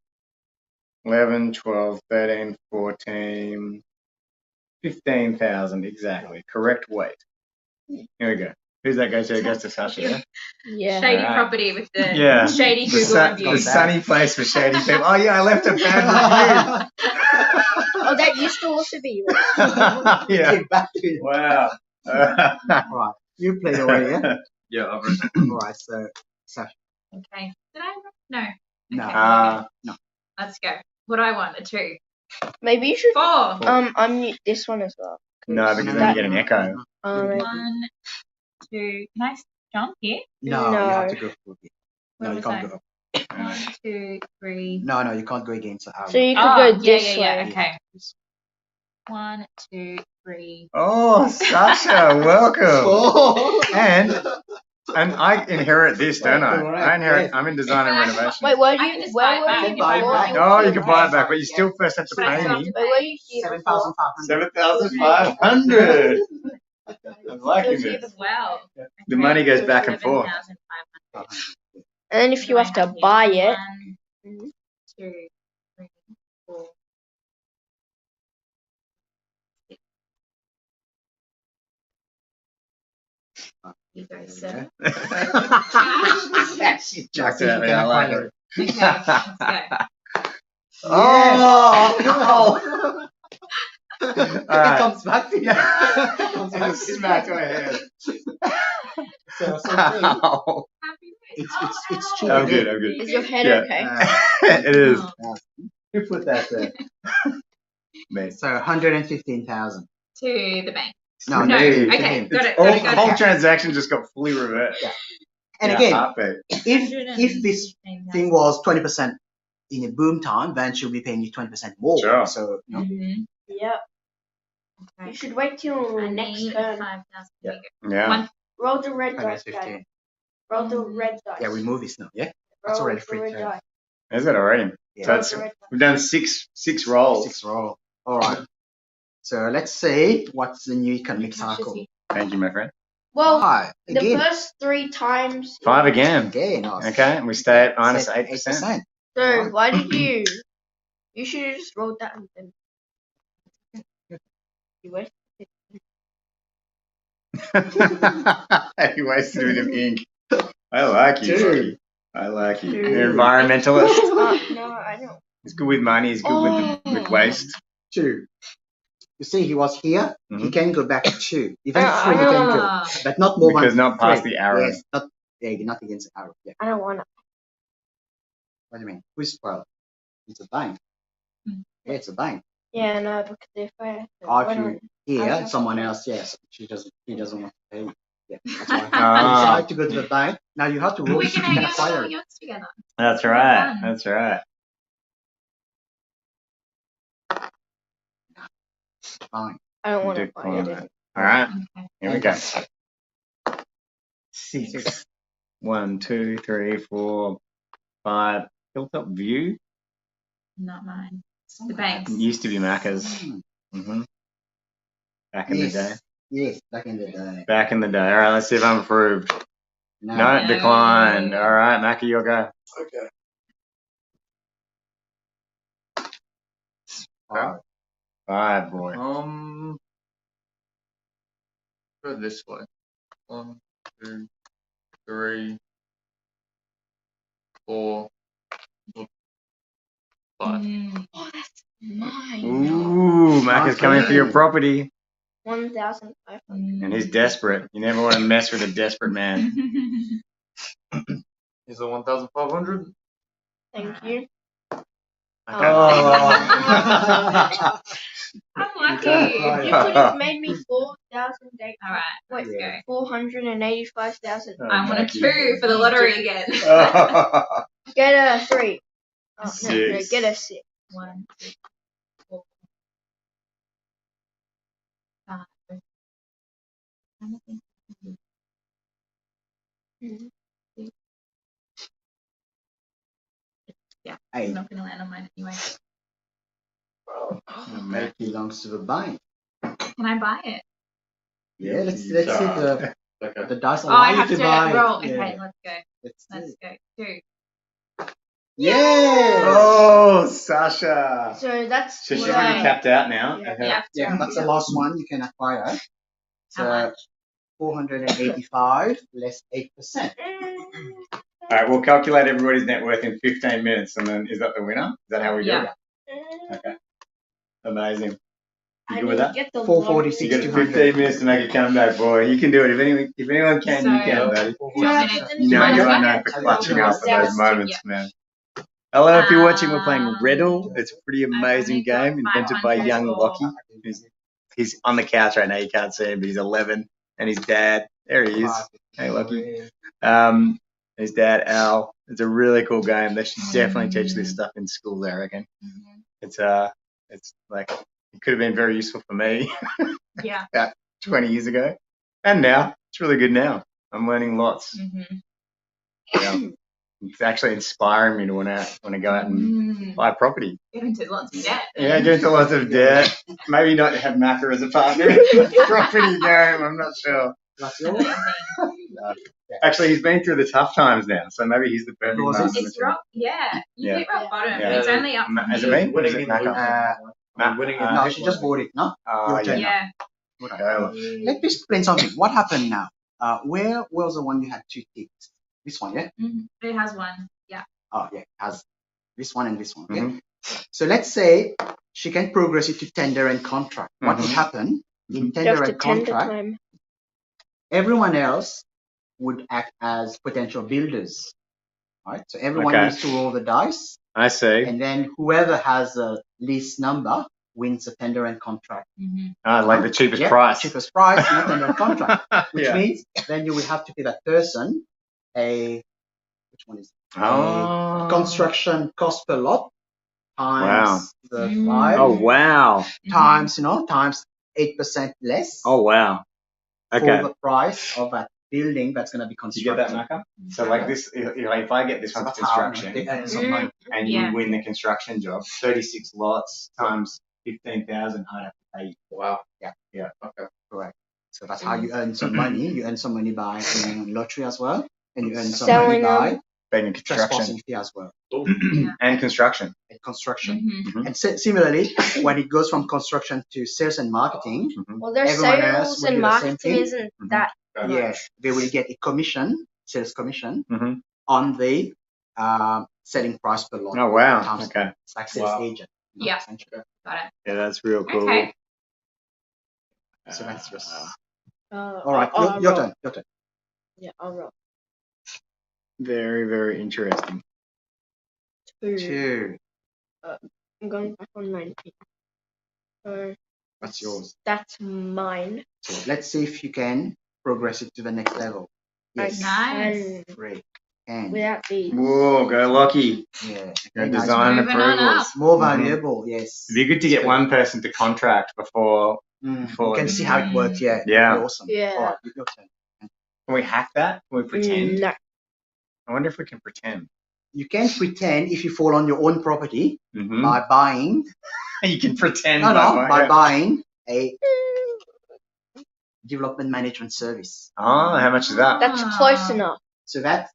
11, 12, 13, 14, 15,000 exactly. Correct weight. Here we go. Who's that go to? It goes to Sasha. Yeah. Yeah. Shady Alright. property with the Yeah. shady The, Google the reviews. sunny place for shady people. Oh yeah, I left a bad Oh, that used to also be. review. Yeah. Get back to it. Wow. Right. You played already, yeah? Yeah, I've read that. Alright, so Sasha. Okay. Did I? No. No. Okay. Let's go. What do I want? A 2. Maybe you should 4. unmute this one as well. No, because then you get an echo. Maybe. 1, 2. Can I jump here? No, No. you have to go for it. No, What you was can't I? go up. 1, 2, 3. No, you can't go against the arrow. So you could Oh, go yeah, this yeah, way. Okay. 1, 2, 3. Oh, Sasha, welcome. Oh. And I inherit this, don't I? Alright, I inherit. great. I'm in design and renovation. Wait, where do I you? can just Where buy it were back you if buy it before? back. Oh, you can buy it back, but you still first have to But I pay still have me to Wait, where you here before? 7,500. 7,500. I'm liking Goes this. either- Wow. The money goes back and forth. 11,500. And then if you have to buy it, 1, 2, 3, 4. You go 7. She chucked it at me. I like it. Okay, let's go. Oh! It Alright. comes back to you. It comes back to you. Smacked my head. So same thing. Ow. Happy It's cheap. I'm good. I'm good. is your head Yeah. okay? It is. Oh, Who put that there? Me. So 115,000. to the bank. No, No, me. okay, got it, All, got it, the got whole it. transaction just got fully reversed. Yeah. And Yeah, again, heartbeat. if this thing was 20% in a boom time, then she'll be paying you 20% more. Sure. So, you know, Mm-hmm. Yep. You should wait till I next need turn. 5,000. Yeah. Yeah. One. Roll the red dice, guys. 115. Roll the red dice. Yeah, we move this now. Yeah, that's Roll already the free red turn. dice. Is it already? Yeah. So Roll it's, the red dice. we've done six rolls. 6 roll. All right. So let's see what's the new economic cycle. Thank you, my friend. Well, 5 the again. first 3 times. 5 again. Again. Nice. Okay, and we stay at minus Set 8%. So Alright. why did you? You should have just rolled that and then. You wasted it. He wasted a bit of ink. I like you, Dude. Lucky. I like you. Dude. You're an environmentalist. No, I don't. He's good with money. He's good with waste. 2. You see, he was here. He Mhm. can go back to 2. Even Ah. 3 he can go, Ah, but not more Because than not past 3. the arrow. Yes, not against the arrow. Yeah. I don't want to. What do you mean? Who's well? It's a bank. Mm. Yeah, it's a bank. Yeah, no, because if I. Or why if you don't- here, I- someone else, yes, he doesn't want to pay you. Yeah, that's why. Ah. You decide to go to the bank. Now you have to roll we if can you hang can out acquire all it. yours together. That's Well right. done. That's right. Fine. I don't want to Good buy call it. on that. All right. Okay. Here we go. 6. 1, 2, 3, 4, 5. Hilltop View. Not mine. It's the banks. It used to be Macca's. Hmm. hmm Back in the day. Yes, back in the day. Back in the day. All right, let's see if I'm approved. No, No. declined. All right, Macca, you'll go. Okay. Okay. 5. 5, boy. Go this way. 1, 2, 3, 4, 5. Oh, that's mine. Ooh, Macca's coming for your property. 1,500. And he's desperate. You never want to mess with a desperate man. Is it 1,500? Thank you. Oh. Unlucky. You could have made me 4,008. All right, let's Yeah. go. 485,000. I want a Lucky. 2 for the lottery again. Get a 3. Oh, no, 6. get a 6. 1, 2, 4, 5. Yeah, I'm Hey, not going to land on mine anyway. it belongs to the bank. Can I buy it? Yeah, let's see the Okay. dice Oh, I allow have you to to buy. roll. Yeah. Okay, let's go. Let's Let's see. go. 2. Yeah. Oh, Sasha. So that's. So she's what already I- capped out now. Yeah. Okay. Yeah. Yeah, that's the last one you can acquire. How So much? 485 less 8%. All right, we'll calculate everybody's net worth in 15 minutes, and then is that the winner? Is that how we do Yeah. it? Okay. Amazing. You I good with didn't that? get the 446. You got 200. 15 minutes to make a comeback, boy. You can do it. If anyone can, you So- can, buddy. 446. You know Minus you're one. known for clutching up at Yeah. those moments, man. Hello, if you're watching, we're playing REDL. It's a pretty amazing I've only game got invented by 500 young for- Lockie. He's on the couch right now. You can't see him, but he's 11, and his dad. There he is. Hey, Lockie. His dad, Al. It's a really cool game. They should definitely teach this stuff in schools, I reckon. It's like it could have been very useful for me Yeah. 20 years ago, and now it's really good now. I'm learning lots. Mm-hmm. Yeah. It's actually inspiring me to want to go out and buy property. Get into lots of debt. Yeah, get into lots of debt. Maybe not have Macca as a partner in the property game. I'm not sure. That's yours. Amazing. Actually, he's been through the tough times now, so maybe he's the perfect Who was it? partner. It's rock. Yeah, you Yeah. hit rock bottom. Yeah. It's only up from Is it here. me? Or is it Macca? Winning No, she just bought it. No. Your turn. Yeah. Let me explain something. What happened now? Where was the one you had 2 ticks? This one, yeah? It has one. Yeah. Oh, yeah. It has this one and this one. Yeah? Mhm. So let's say she can progress it to tender and contract. What would happen in tender Just a and tender contract? time. Everyone else would act as potential builders. Right? So everyone Okay. needs to roll the dice, I see. and then whoever has the least number wins the tender and contract. Like the cheapest Yeah, price. cheapest price, tender and contract. Which Yeah. means then you will have to pay that person which one is it? Oh. Construction cost per lot times the 5 Oh wow. times 8% less Oh wow. for Okay. the price of that building that's going to be Did you get constructed. that, Macca? So like this, if I get this So one that's how construction, they earn some money. and Yeah. you win the construction job, 36 lots times 15,000, I have to pay you. Wow. Yeah. Okay. Correct. So that's how you earn some money. You earn some money by winning on lottery as well, and you earn some money Selling by them. Being in construction trespassing fee as well. and construction. And construction. Mm-hmm. And similarly, when it goes from construction to sales and marketing, Well, their Everyone else sales will and do the same marketing thing. isn't that yes, they will get a commission, sales commission, Mhm. on the selling price per lot. Oh wow. times Okay. two. It's like sales Wow. agent. Yeah. Essentially. Got it. Yeah, that's real cool. Okay. So that's just. all All right, your turn. Your turn. Yeah, I'll roll. Very, very interesting. 2. 2. I'm going back on 19. So That's yours. that's mine. So let's see if you can progress it to the next level. Yes. Nice. 3. And Without these. Whoa, go Lockie. yeah. Your Okay, nice. design Moving on approvals. up. More valuable. Yes. It'd be good to get one person to contract before. You before can see how it works. Yeah. Yeah. That'd be awesome. Yeah. All right, your turn. Can we hack that? Can we pretend? No. I wonder if we can pretend. You can pretend if you fall on your own property Mm-hmm. by buying. You can pretend. By buying a development management service. Oh, how much is that? That's close enough. So that's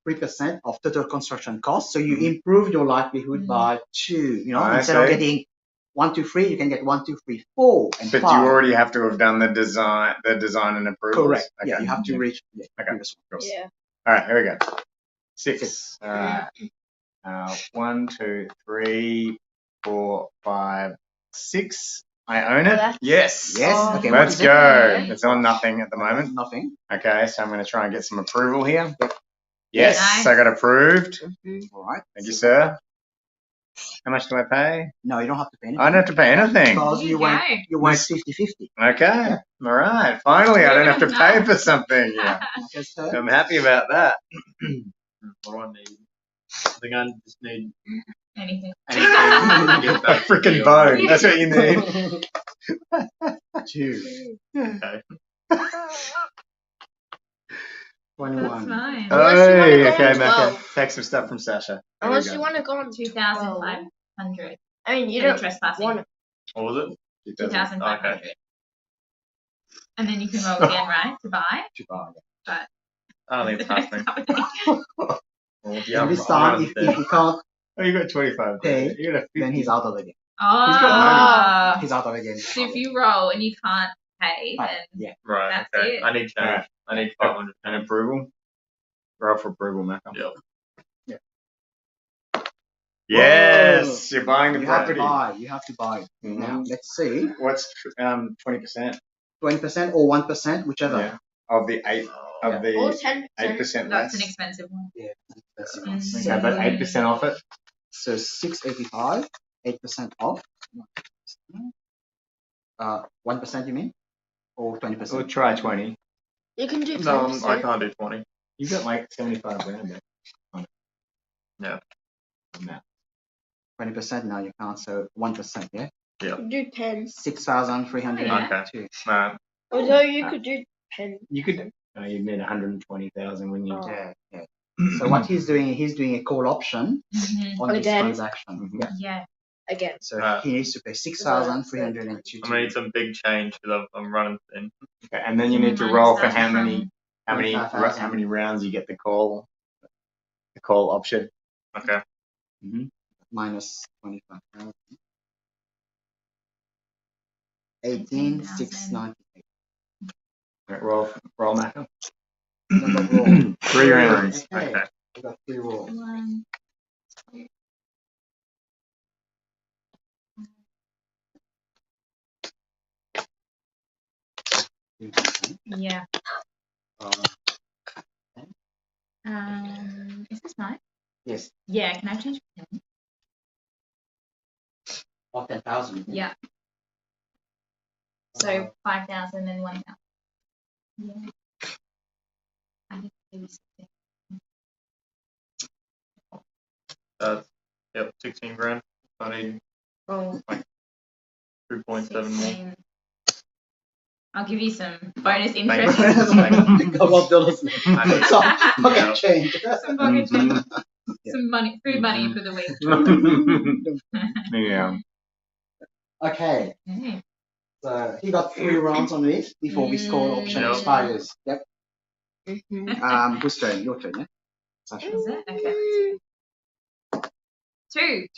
3% of total construction cost. So you improve your livelihood by 2. I Instead of see. getting 1, 2, 3, you can get 1, 2, 3, 4, and But 5. you already have to have done the design and approvals. Correct. Okay. Yeah, you have to reach the Okay. previous one. Yeah. All right, here we go. 6. All right. 1, 2, 3, 4, 5, 6. I own it. that's- Yes. Yes. Oh. Okay. what Let's is it? go. It's on nothing at the moment. Nothing. Okay, so I'm going to try and get some approval here. Yep. Yes, Nice. I got approved. All right. Thank you, sir. How much do I pay? No, you don't have to pay anything. I don't have to pay anything. Because There you you went go. you went 50-50. Okay. All right. Finally, I don't have to pay for something. Yeah. Okay, so I'm happy about that. What do I need? I think I just need Anything. anything to get A that freaking deal. bone. That's what you need. 2. Okay. 21. That's nice. Unless you wanna Hey, go okay, on Macca. 12. Take some stuff from Sasha. There we Unless go. you want to go on 2,500. I mean, you For the don't trespassing. want to. What was it? 2,500. Okay. And then you can roll again, right, to buy? To buy. I don't think it's happening. Oh, Yeah, And this I'm time, around if there. you can't, Oh, you got 25. Okay. You got a 50. then he's out of the game. Oh. He's out of the game. So if you roll and you can't pay, then Yeah. Right. That's Okay. it. I need change. Alright. I need 500. An approval. Roll for approval, Macca. Yep. Yes, you're buying the You have to property. buy. You have to buy. Mhm. Now, let's see. What's 20%? 20% or 1%, whichever. Yeah. Of the 8 Yeah. of Or the 10%. 8% that's less. an expensive one. Yeah. That's it. Mm. Okay, but 8% off it. So 685, 8% off. 1% you mean? Or 20%? We'll try 20. You can do 10%. No, I can't do 20. You got like 75 grand there. Yeah. No. 20% now you can't, so 1%, yeah? You can do 10. 6,302. Okay. Alright. Although you could do 10. You could. You'd need 120,000 when you. Oh. Yeah, yeah. So what he's doing a call option Mhm. on this Again? transaction. Mhm. Yeah. Yeah. Again. So Right. he needs to pay 6,302. I'm gonna need some big change because I'm running thin. Okay, and then you Can we need to minus roll for that how from- many 25,000. rounds you get the call option. Okay. Minus 25,000. 18,000. 18,698. Right, roll Macca. Number roll. 3 rounds. Okay. Okay. We got 3 rolls. 1, 2, yeah. Is this mine? Yes. Yeah. Can I change? Of 10,000. Yeah. So 5,000 and 1,000. Yeah. I think maybe 16. That's 16 grand. I need Oh, 3.7 more. 16. I'll give you some bonus Thank interest. you. Couple of dollars. I Some Yeah. pocket change. Some pocket change. Mhm. Some money, food money for the week. Yeah. Okay. Okay. So he got 3 rounds on it before this call option Yep. expires. Yep. Mhm. Whose turn? Your turn, yeah? Sasha. Is it? Okay. 2. Does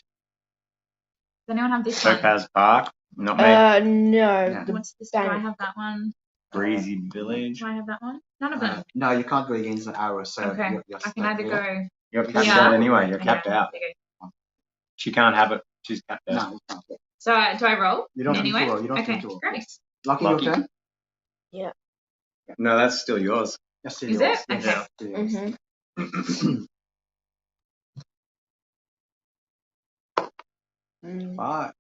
anyone have this one? Topaz Park. Not me. No. The What's this? Do I bank. have that one? Breezy Village. Do I have that one? None of them. No, you can't go against the arrow, so Okay. you're I can stuck either here. go. You're Yeah. capped out anyway. You're capped Okay, out. there you go. She can't have it. She's capped out. No, you can't. So do I roll? You don't anyway? need to roll. You don't Okay, need to roll. great. Lucky, Lucky. your turn? No, that's still yours. That's still Is yours. it? Yes, Okay. still yours. Mhm. 5.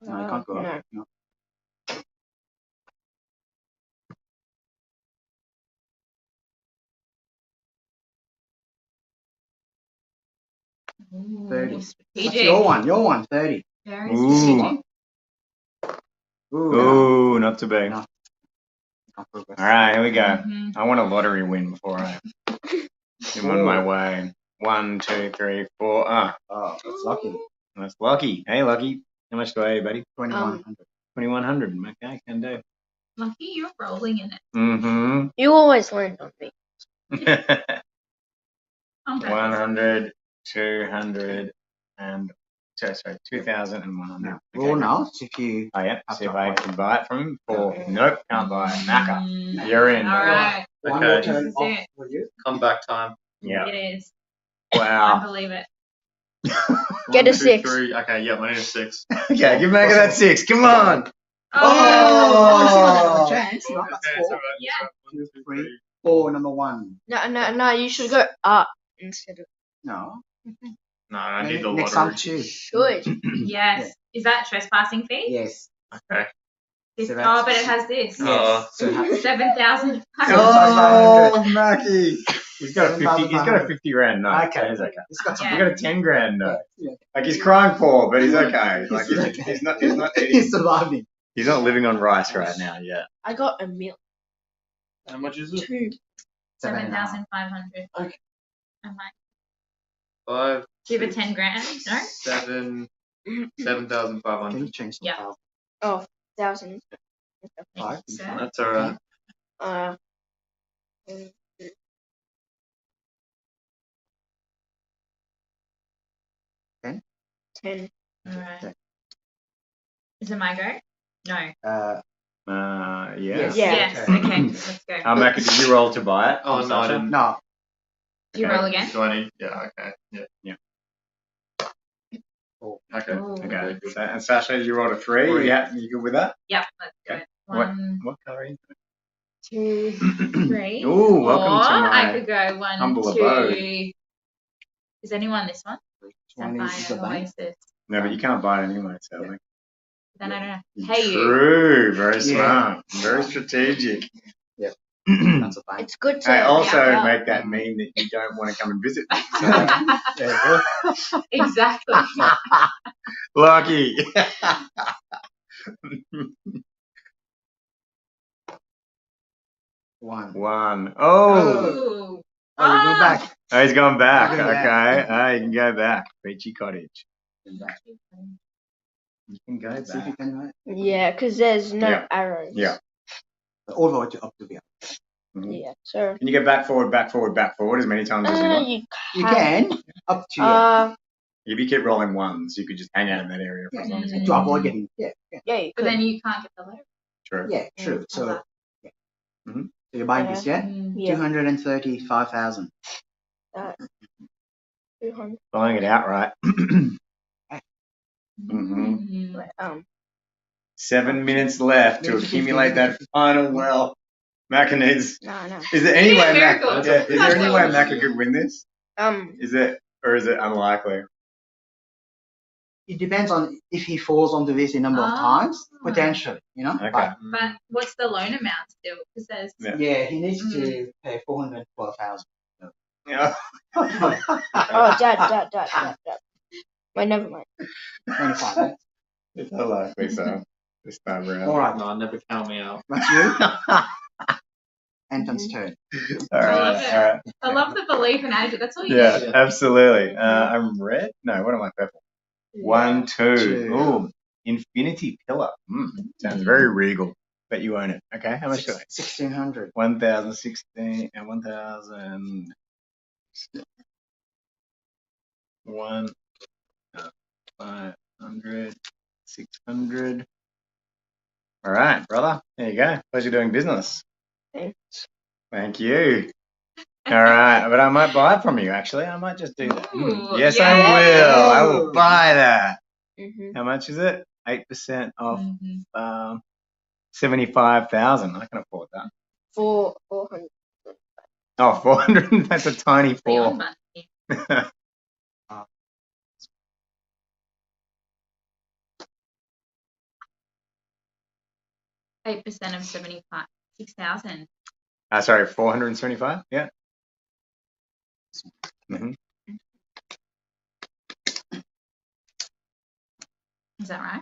No, you can't go No. up. No. Ooh, 30. That's strategic. your one. Your one. 30. Very Ooh. strategic. Ooh. Ooh, not too big. No. Can't progress. All right, here we go. Mhm. I want a lottery win before I'm on my way. 1, 2, 3, 4. Ah, Oh, that's lucky. that's Lucky. Hey, Lucky. How much do I owe you, buddy? 2,100. 2,100. Okay, can do. Lucky you're rolling in it. Mm-hmm. You always land on me. On purpose. 100, 200, and sorry, 2,100. Now, roll now. See if you. Oh yeah. Have See to if I apply. can buy it from him. 4. Nope, can't buy it. Macca. Mm, You're in. all right. One more Okay. turn This is off it. for you. Comeback time. Yeah. It is. Wow. I believe it. Get 1, a 2, 6. 3. Okay, yeah, I need a 6. Okay, give Macca that 6. Come on. Oh, she doesn't have Oh. a chance. No, that's Okay, it's 4. alright. Yeah. 1, 2, 3. 4, number 1. No, you should go up instead of. No. No, I need the Next lottery. time, choose. Should. Yes. Is that trespassing fee? Yes. Okay. This, So that's- oh, but it has this. Oh. So 7,000. Oh, Mackie. He's got a 50. 7,500. He's got a 50 grand note. Okay. So he's okay. It's got some. He's got a 10 grand note. Yeah. Like he's crying poor, but he's okay. Like He's okay. he's not He's surviving. he's not living on rice right now yet. I got a meal. How much is it? 2. 7,500. Okay. I might 5. give it 6, 10 grand. No? 7. Can 7,500. you change some Yeah. files? Oh, 1,000. 5. So, That's alright. Uh. 10. alright. Okay. Is it my go? No. Yeah. Yes. Yeah. Yes. Okay. Okay. Let's go. Macca, did you roll to buy it? Oh, no, I Sasha? didn't. No. You okay. roll again? Do I need? Yeah, okay. Yeah. Okay. Ooh. Okay. So, and Sasha, you rolled a 3. 3. Yeah, you good with that? Yep. Let's do Okay. it. What? 1, What colour are you? 2, 3. Ooh, welcome or to my I could go 1, humble 2. abode. Is anyone this one? 20 is the Sapphire, bank. Oasis. No, but you can't buy it anyway, so Yeah. like, Then I don't have to pay you. True, very Yeah. smart, very strategic. Yeah. I That's a bank. It's good to. also Yeah. make that mean that you don't want to come and visit me. So, There you go. Exactly. lucky. 1. 1. Oh, Ooh. Oh, you go back. oh he's gone back. Go Okay. back. You can go back. Beachy Cottage. Go back. You can go Let's see if you back. can. Yeah, because there's no Yeah. arrows. Yeah. All the way to up to the. Mhm. Yeah. So. Can you go back, forward, back, forward, back, forward as many times as you want? You can up to you. If you keep rolling ones, you could just hang out in that area for as long as you want. To avoid getting. Yeah. Yeah, you But could. then you can't get the letter. True. Yeah. True. So. that. Yeah. Mhm. So you're buying this, yeah? Yeah. 235,000. 200. Buying it outright. Mm. 7 minutes left to accumulate that final wealth. Macca needs. No. Is there any need a way miracle. Macca? Yeah, is there any way Macca could win this? Is it unlikely? It depends on if he falls onto this a number of times, potentially, you know. Okay. But what's the loan amount still? Because there's. Yeah, he needs to pay 412,000. Yeah. Oh, Dad. Wait, never mind. 25. Yeah? It's unlikely so. This time around. All right, No, never count me out. that's you. Anton's turn. All I love right. it. All right. I love the belief and attitude. That's all you Yeah, need. absolutely. I'm red. No, what am I? Purple. 1, 2. Two. Ooh, Infinity Pillar. Sounds very regal. Bet you own it. Okay, how much do I? 1,600. 1,016 and 1,000. 500, 600. All right, brother. There you go. Pleasure doing business. Thanks. Thank you. All right, but I might buy it from you. Actually, I might just do that. Ooh, Yes, yeah. I will. I will buy that. Mm-hmm. How much is it? 8% off. Mhm. 75,000. I can afford that. 400. Oh, 400. That's a tiny Beyond 4. money. 8% of 6,000. Sorry, 475. Yeah. Is that right?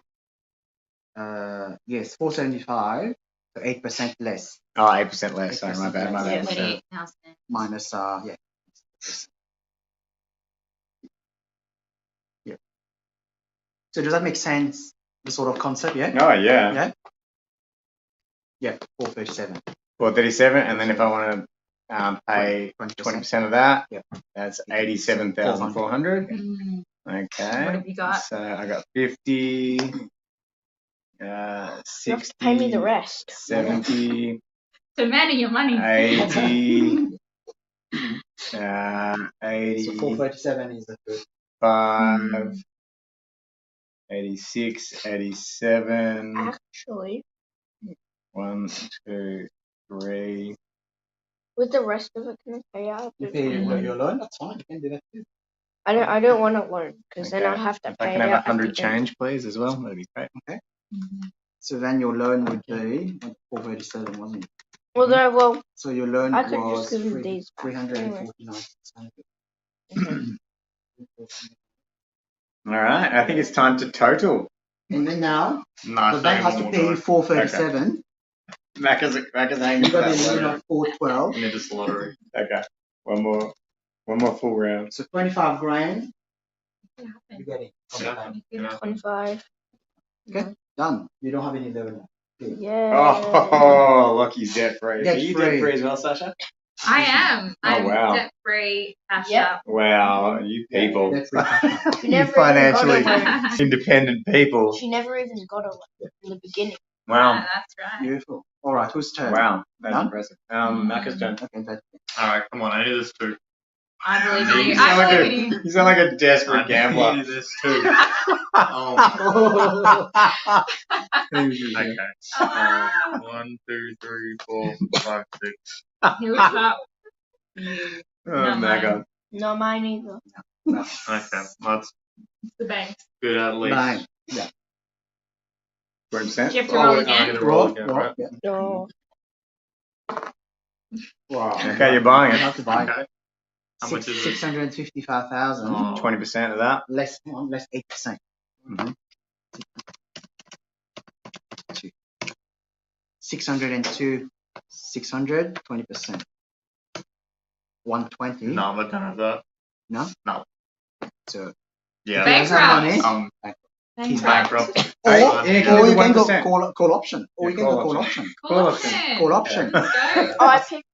Yes, 475, so 8% less. Oh, 8% less. Sorry, my bad. My bad. Yeah. 28,000. Minus, yeah. Yeah. So does that make sense? The sort of concept, yeah? Oh, yeah. Yeah? Yeah, 437. 437, and then if I want to pay 20% of that, that's 87,400. Mm. Okay. What have you got? So I got 50, You have 60, to pay me the rest. 70, Demanding your money. 80, So 80, 437 is the good. 5, 86, 87, Actually, 1, 2, 3. with the rest of it, can I pay out? You pay your loan, that's fine, you can do that too. I don't want to loan because then Okay. I'll have to If I pay can it have out. 100 change, please, as well, that'd be great. Okay. Mhm. So then your loan would be 437, wasn't it? Although, well, So your loan I could was just give them these back 349,600. All right, I think it's time to total. And then now, No, the bank has to pay you 437. Macca's hanging You for got that the loan lottery. of 412. In this lottery. Okay, one more full round. So 25 grand, What you happened? get it from the bank. Yeah. 25. Okay, done. You don't have any loan. Okay. Yeah. Oh, Lucky's debt free. Debt Are you free. debt free as well, Sasha? I am. I'm wow. debt free, cash Yep. up. Wow, you people. Debt free. She You never financially even got a independent people. She never even got a loan in the beginning. Wow, Yeah, that's right. Beautiful. All right, whose turn? wow, that's Done? impressive. Macca's turn. Okay, that's Alright, come on, I need this too. I believe in you. You I sound like believe in you. you sound like a desperate I gambler. needed this too. Oh my. Okay. Ah, 1, 2, 3, 4, 5, 6. Here we go. You. Oh, Not Macca. No, mine either. Okay, that's It's the bank. good at least. 9. Yeah. 20%? Do you have to Oh, roll wait, I'm again? gonna roll again, right? Yeah. No. Wow. Okay, you're buying You it. have to buy it. Okay. How much is it? 655,000. Oh. 20% of that. Less 8%. Mhm. 602. 600, 20%. 120. No, I'm not done with that. No? No. So Yeah. if he doesn't have money, He's bankrupt. or, Yeah, you can or do you can go 1%. call option. Or Yeah, you can go call call option. option. Call option. option. Call option. Let's go. Oh, I picked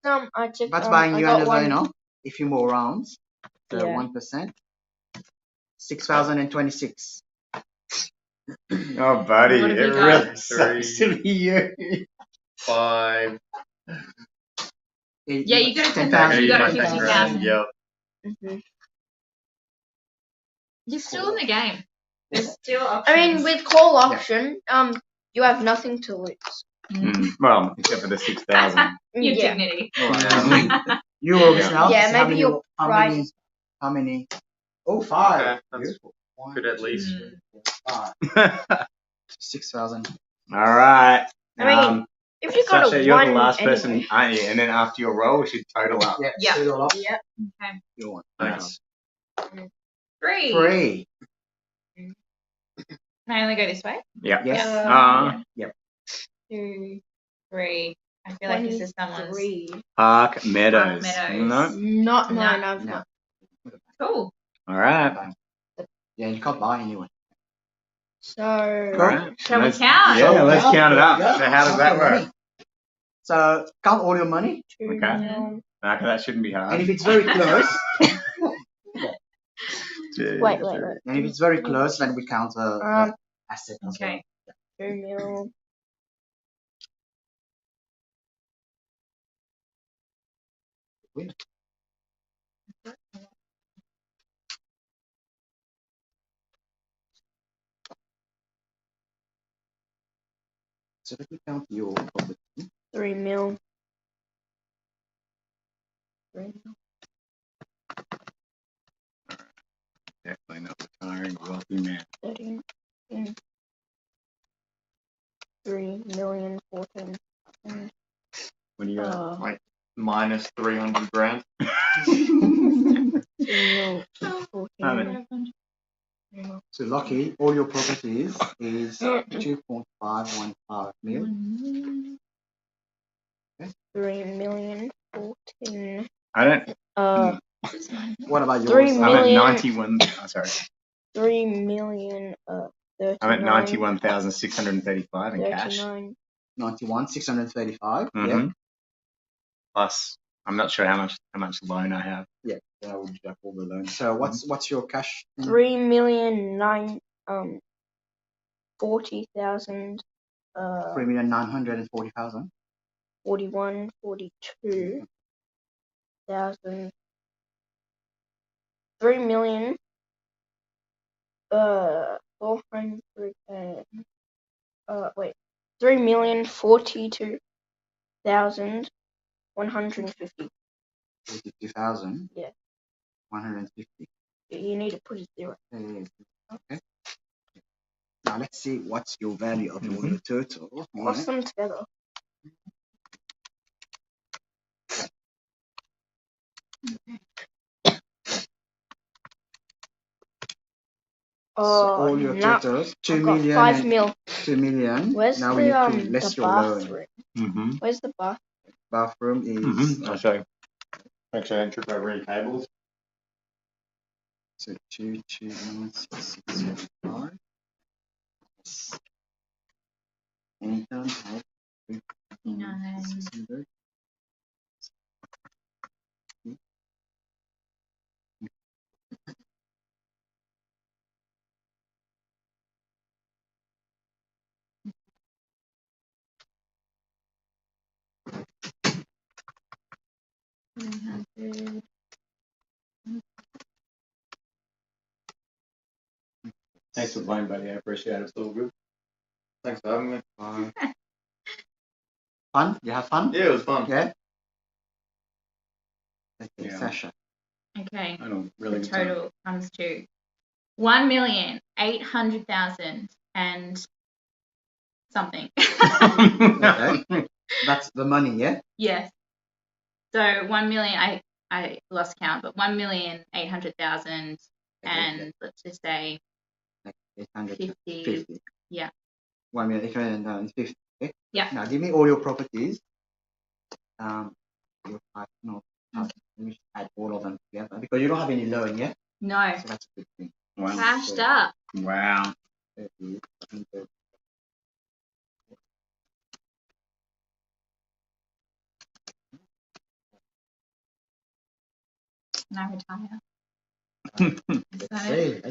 That's I buying you got another, one. you know, a few more rounds. So Yeah. 1%. 6,026. Oh, buddy, What have it you got? really sucks to be you. 5. Yeah, you got a 10,000. You got a 10,000. 50,000. Yep. Mhm. You're still in the game. There's still I mean, with call option, you have nothing to lose. Well, except for the 6,000. Your Yeah. dignity. Euros now. Yeah, So how maybe many- your how price. many? How many? Oh, 5. Okay, that's Beautiful. One, good at least. Mm. 5. 6,000. All right. I mean, if you got Sasha, a you're one the last anyway. person, aren't you? And then after your roll, we should total up. Yeah. Yeah. Total up. Yep. Your one. Thanks. 3. 3. Can I only go this way? Yeah. Yes. Yep. 2, 3. I feel like this is someone's. 3. Park Meadows. Meadows. No. No, I've No. not. Cool. All right. Yeah, you can't buy anyway. So, All right. Shall we Let's- count? Yeah, let's count it up. Yeah. So how does that work? So count all your money, 2 Okay. mil. Okay, that shouldn't be and hard. if it's very close, Wait. and if it's very close, then we count the asset as Okay. 2 mil. well. So let me count your property. 3 mil. 3 mil. Definitely not retiring wealthy man. 13. 3 million 14. What do you got? Minus 300 grand. 2 mil 14. So lucky, all your properties is 2.515 mil. 3 million 14. I don't. What about yours? 3 I'm million. at 91. Oh, sorry. 3 million 39. I'm at 91,635 in cash. 39. 91,635. Yeah. Mhm. Plus, I'm not sure how much loan I have. Yeah. I will deduct all the loans. So what's your cash? 3 million 40,000. 3,940,000. 41, 42,000. 3 million 400 wait. 3 million 42,150. 42,000. Yeah. 150. You need to put a 0. Okay. Now let's see what's your value of your total. Cross them together. So all your totals, 2 I've got million 5 and mil. 2 million. Where's now the we need to less the your loan. bathroom? Mm-hmm. Where's the bath? Bathroom is I'll show you. Make sure I don't trip over any cables. so 2296675. Income of 600. Thanks for playing, buddy. I appreciate it. It's all good. Thanks for having me. Fun? You have fun? Yeah, it was fun. Yeah. Okay, Yeah. Sasha. Okay. I don't really The good time. total comes to 1,800,000 and something. Okay. That's the money, yeah? Yes. So 1 million. I lost count, but 1,800,000 and let's just say 850. 50. Yeah. 1,850. Okay. Yeah. Now give me all your properties. your five, no, let me just add all of them together because you don't have any loan yet, No. so that's a good thing. Wow. Cashed up. Wow. 30, 100. And I retire. Let's see.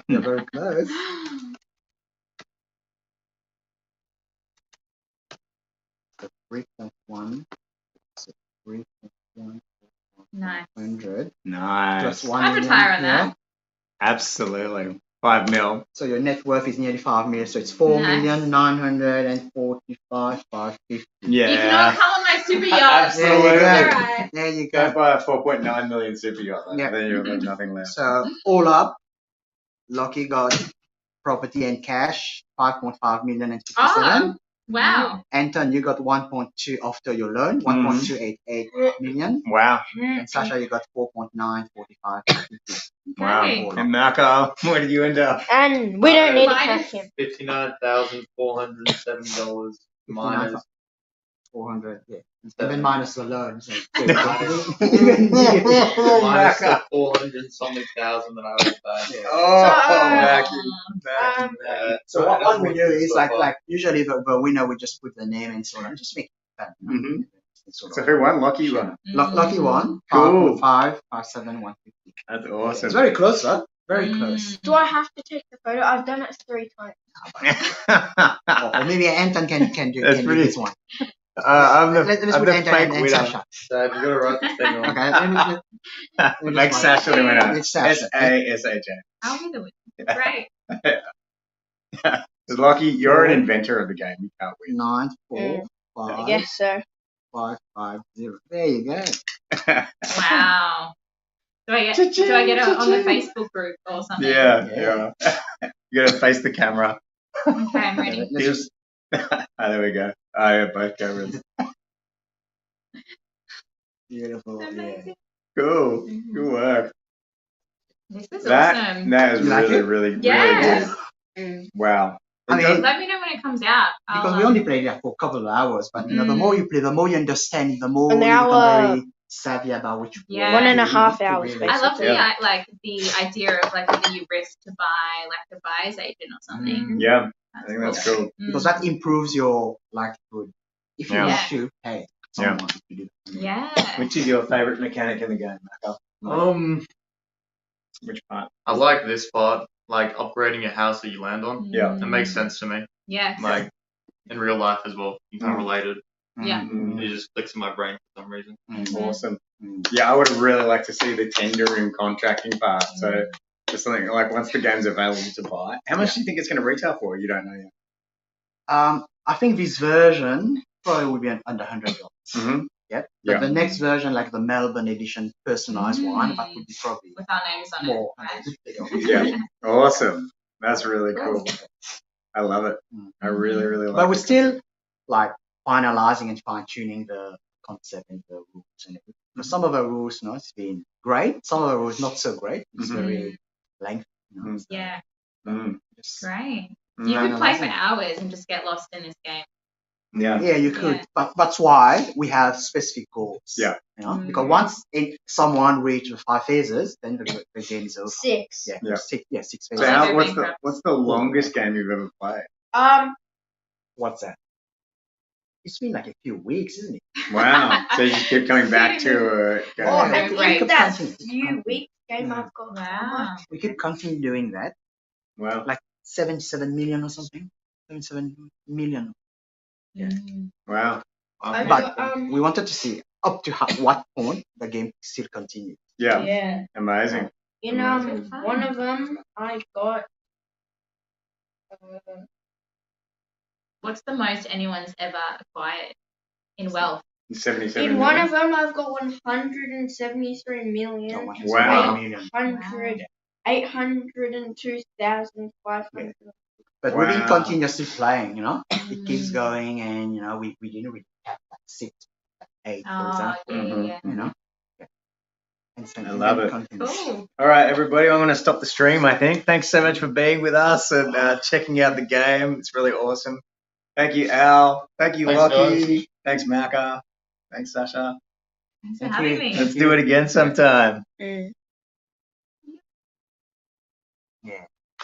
You're very close. So 3.1. So 3.1. Nice. 100 Nice. plus 1 I'd million retire on here. that. Absolutely. 5 mil. So your net worth is nearly 5 million. So it's 4,945,550. Yeah. You can all come on my super yacht. Absolutely. There you go. Alright. There you Go go. buy a 4.9 million super yacht. Yeah. Then you'll have nothing left. So all up, Lucky got property and cash 5.5 million and 57. Oh, wow. Anton, you got 1.2 after your loan, 1.288 million. Wow. And Sasha, you got 4.945. Wow. Okay. And Marco, where did you end up? And we don't need to Minus- cash him. $59,470 minus 400, yeah. Seven. Even minus the loan. So minus Marco. the 400 something thousand that I owe back. Yeah. So, So what we do is like usually the winner would just put the name and so on. Just make it fun. Mhm. Sort So of. who won? Lucky won. Lucky one. Cool. 5.5, 5.7, 150. That's It's awesome. very close, right? Very close. Do I have to take the photo? I've done it 3 times. Or maybe Anton can do That's can do pretty- this one. I'm the, Let's I'm put the Anton fake and winner. Sasha. So if you gotta write this thing on. Okay, let me Make just Sasha the winner. It's Sasha. S-A-S-H-A. I'll be the winner. Great. Because Lucky, you're an inventor of the game. You can't win. 9, 4, I 5, guess so. 5, 5, 0. There you go. Wow. Do I get it on the Facebook group or something? Yeah. You gotta face the camera. Okay, I'm ready. Let's just There we go. Oh, yeah, both cameras. beautiful. Yeah. Amazing. Cool. Mhm. Good work. This is That awesome. is You like really, it? really, Yeah. really good. Wow. I It mean, does- Let me know when it comes out. Because I'll, we only played it for a couple of hours, but you know, the more you play, the more you understand, the more An you become hour. very savvy about which Yeah. 1.5 to hours, really- I love the Yeah. the idea of like whether you risk to buy like the buyer's agent or something. Yeah, I That's think that's cool. because that improves your likelihood. If you Yeah. wish to pay someone to do that. Yeah. Which is your favourite mechanic in the game, Marco? Which part? I like this part, like upgrading a house that you land on. Yeah. It makes sense to me. Yes. Like in real life as well. You kind of related. Yeah. It just clicks in my brain for some reason. Awesome. Yeah, I would have really liked to see the tender and contracting part. So just something like once the game's available to buy, how much do you think it's going to retail for? You don't know yet. I think this version probably would be under $100. Mm-hmm. Yep. Yeah. But the next version, like the Melbourne edition personalized one, that would be probably With our names on more. it. Right. Yeah. Awesome. That's really cool. I love it. I really, really like it. But we're still like finalizing and fine tuning the concept and the rules and everything. Because some of the rules, you know, it's been great. Some of the rules not so great. It's very lengthy. You know, so Yeah. just Great. You could play for finalizing. hours and just get lost in this game. Yeah. Yeah, you could, Yeah. but that's why we have specific goals. Yeah. You know, because once someone reaches the 5 phases, then the game is over. 6. Yeah, Yeah. 6 So phases. how, they're what's the longest game you've ever played? What's that? It's been like a few weeks, isn't it? Wow. So you just keep coming back to a game. Oh, I yeah, think keep that counting. few weeks game I've got. Wow. We keep continuing doing that. Wow. Like 77 million or something. 77 million. Yeah. Wow. I've But got, we wanted to see up to what point the game still continues. Yeah. yeah. Amazing. In one of them I got What's the most anyone's ever acquired in wealth? 77 in one million? of them I've got 173 million. Wow. 802,500. But we've been Wow. continuously playing, you know. It keeps going, and you know, we didn't really have like 6, 8, for Oh, example. yeah. You know. Yeah. And so I love it. Cool. All right, everybody, I'm going to stop the stream, I think. Thanks so much for being with us and checking out the game. It's really awesome. Thank you, Al. Thank you, Thanks, Lockie. Thanks, Macca. Thanks, Sasha. Thanks for Thank having you. me. Let's do it again sometime. Mm. Yeah.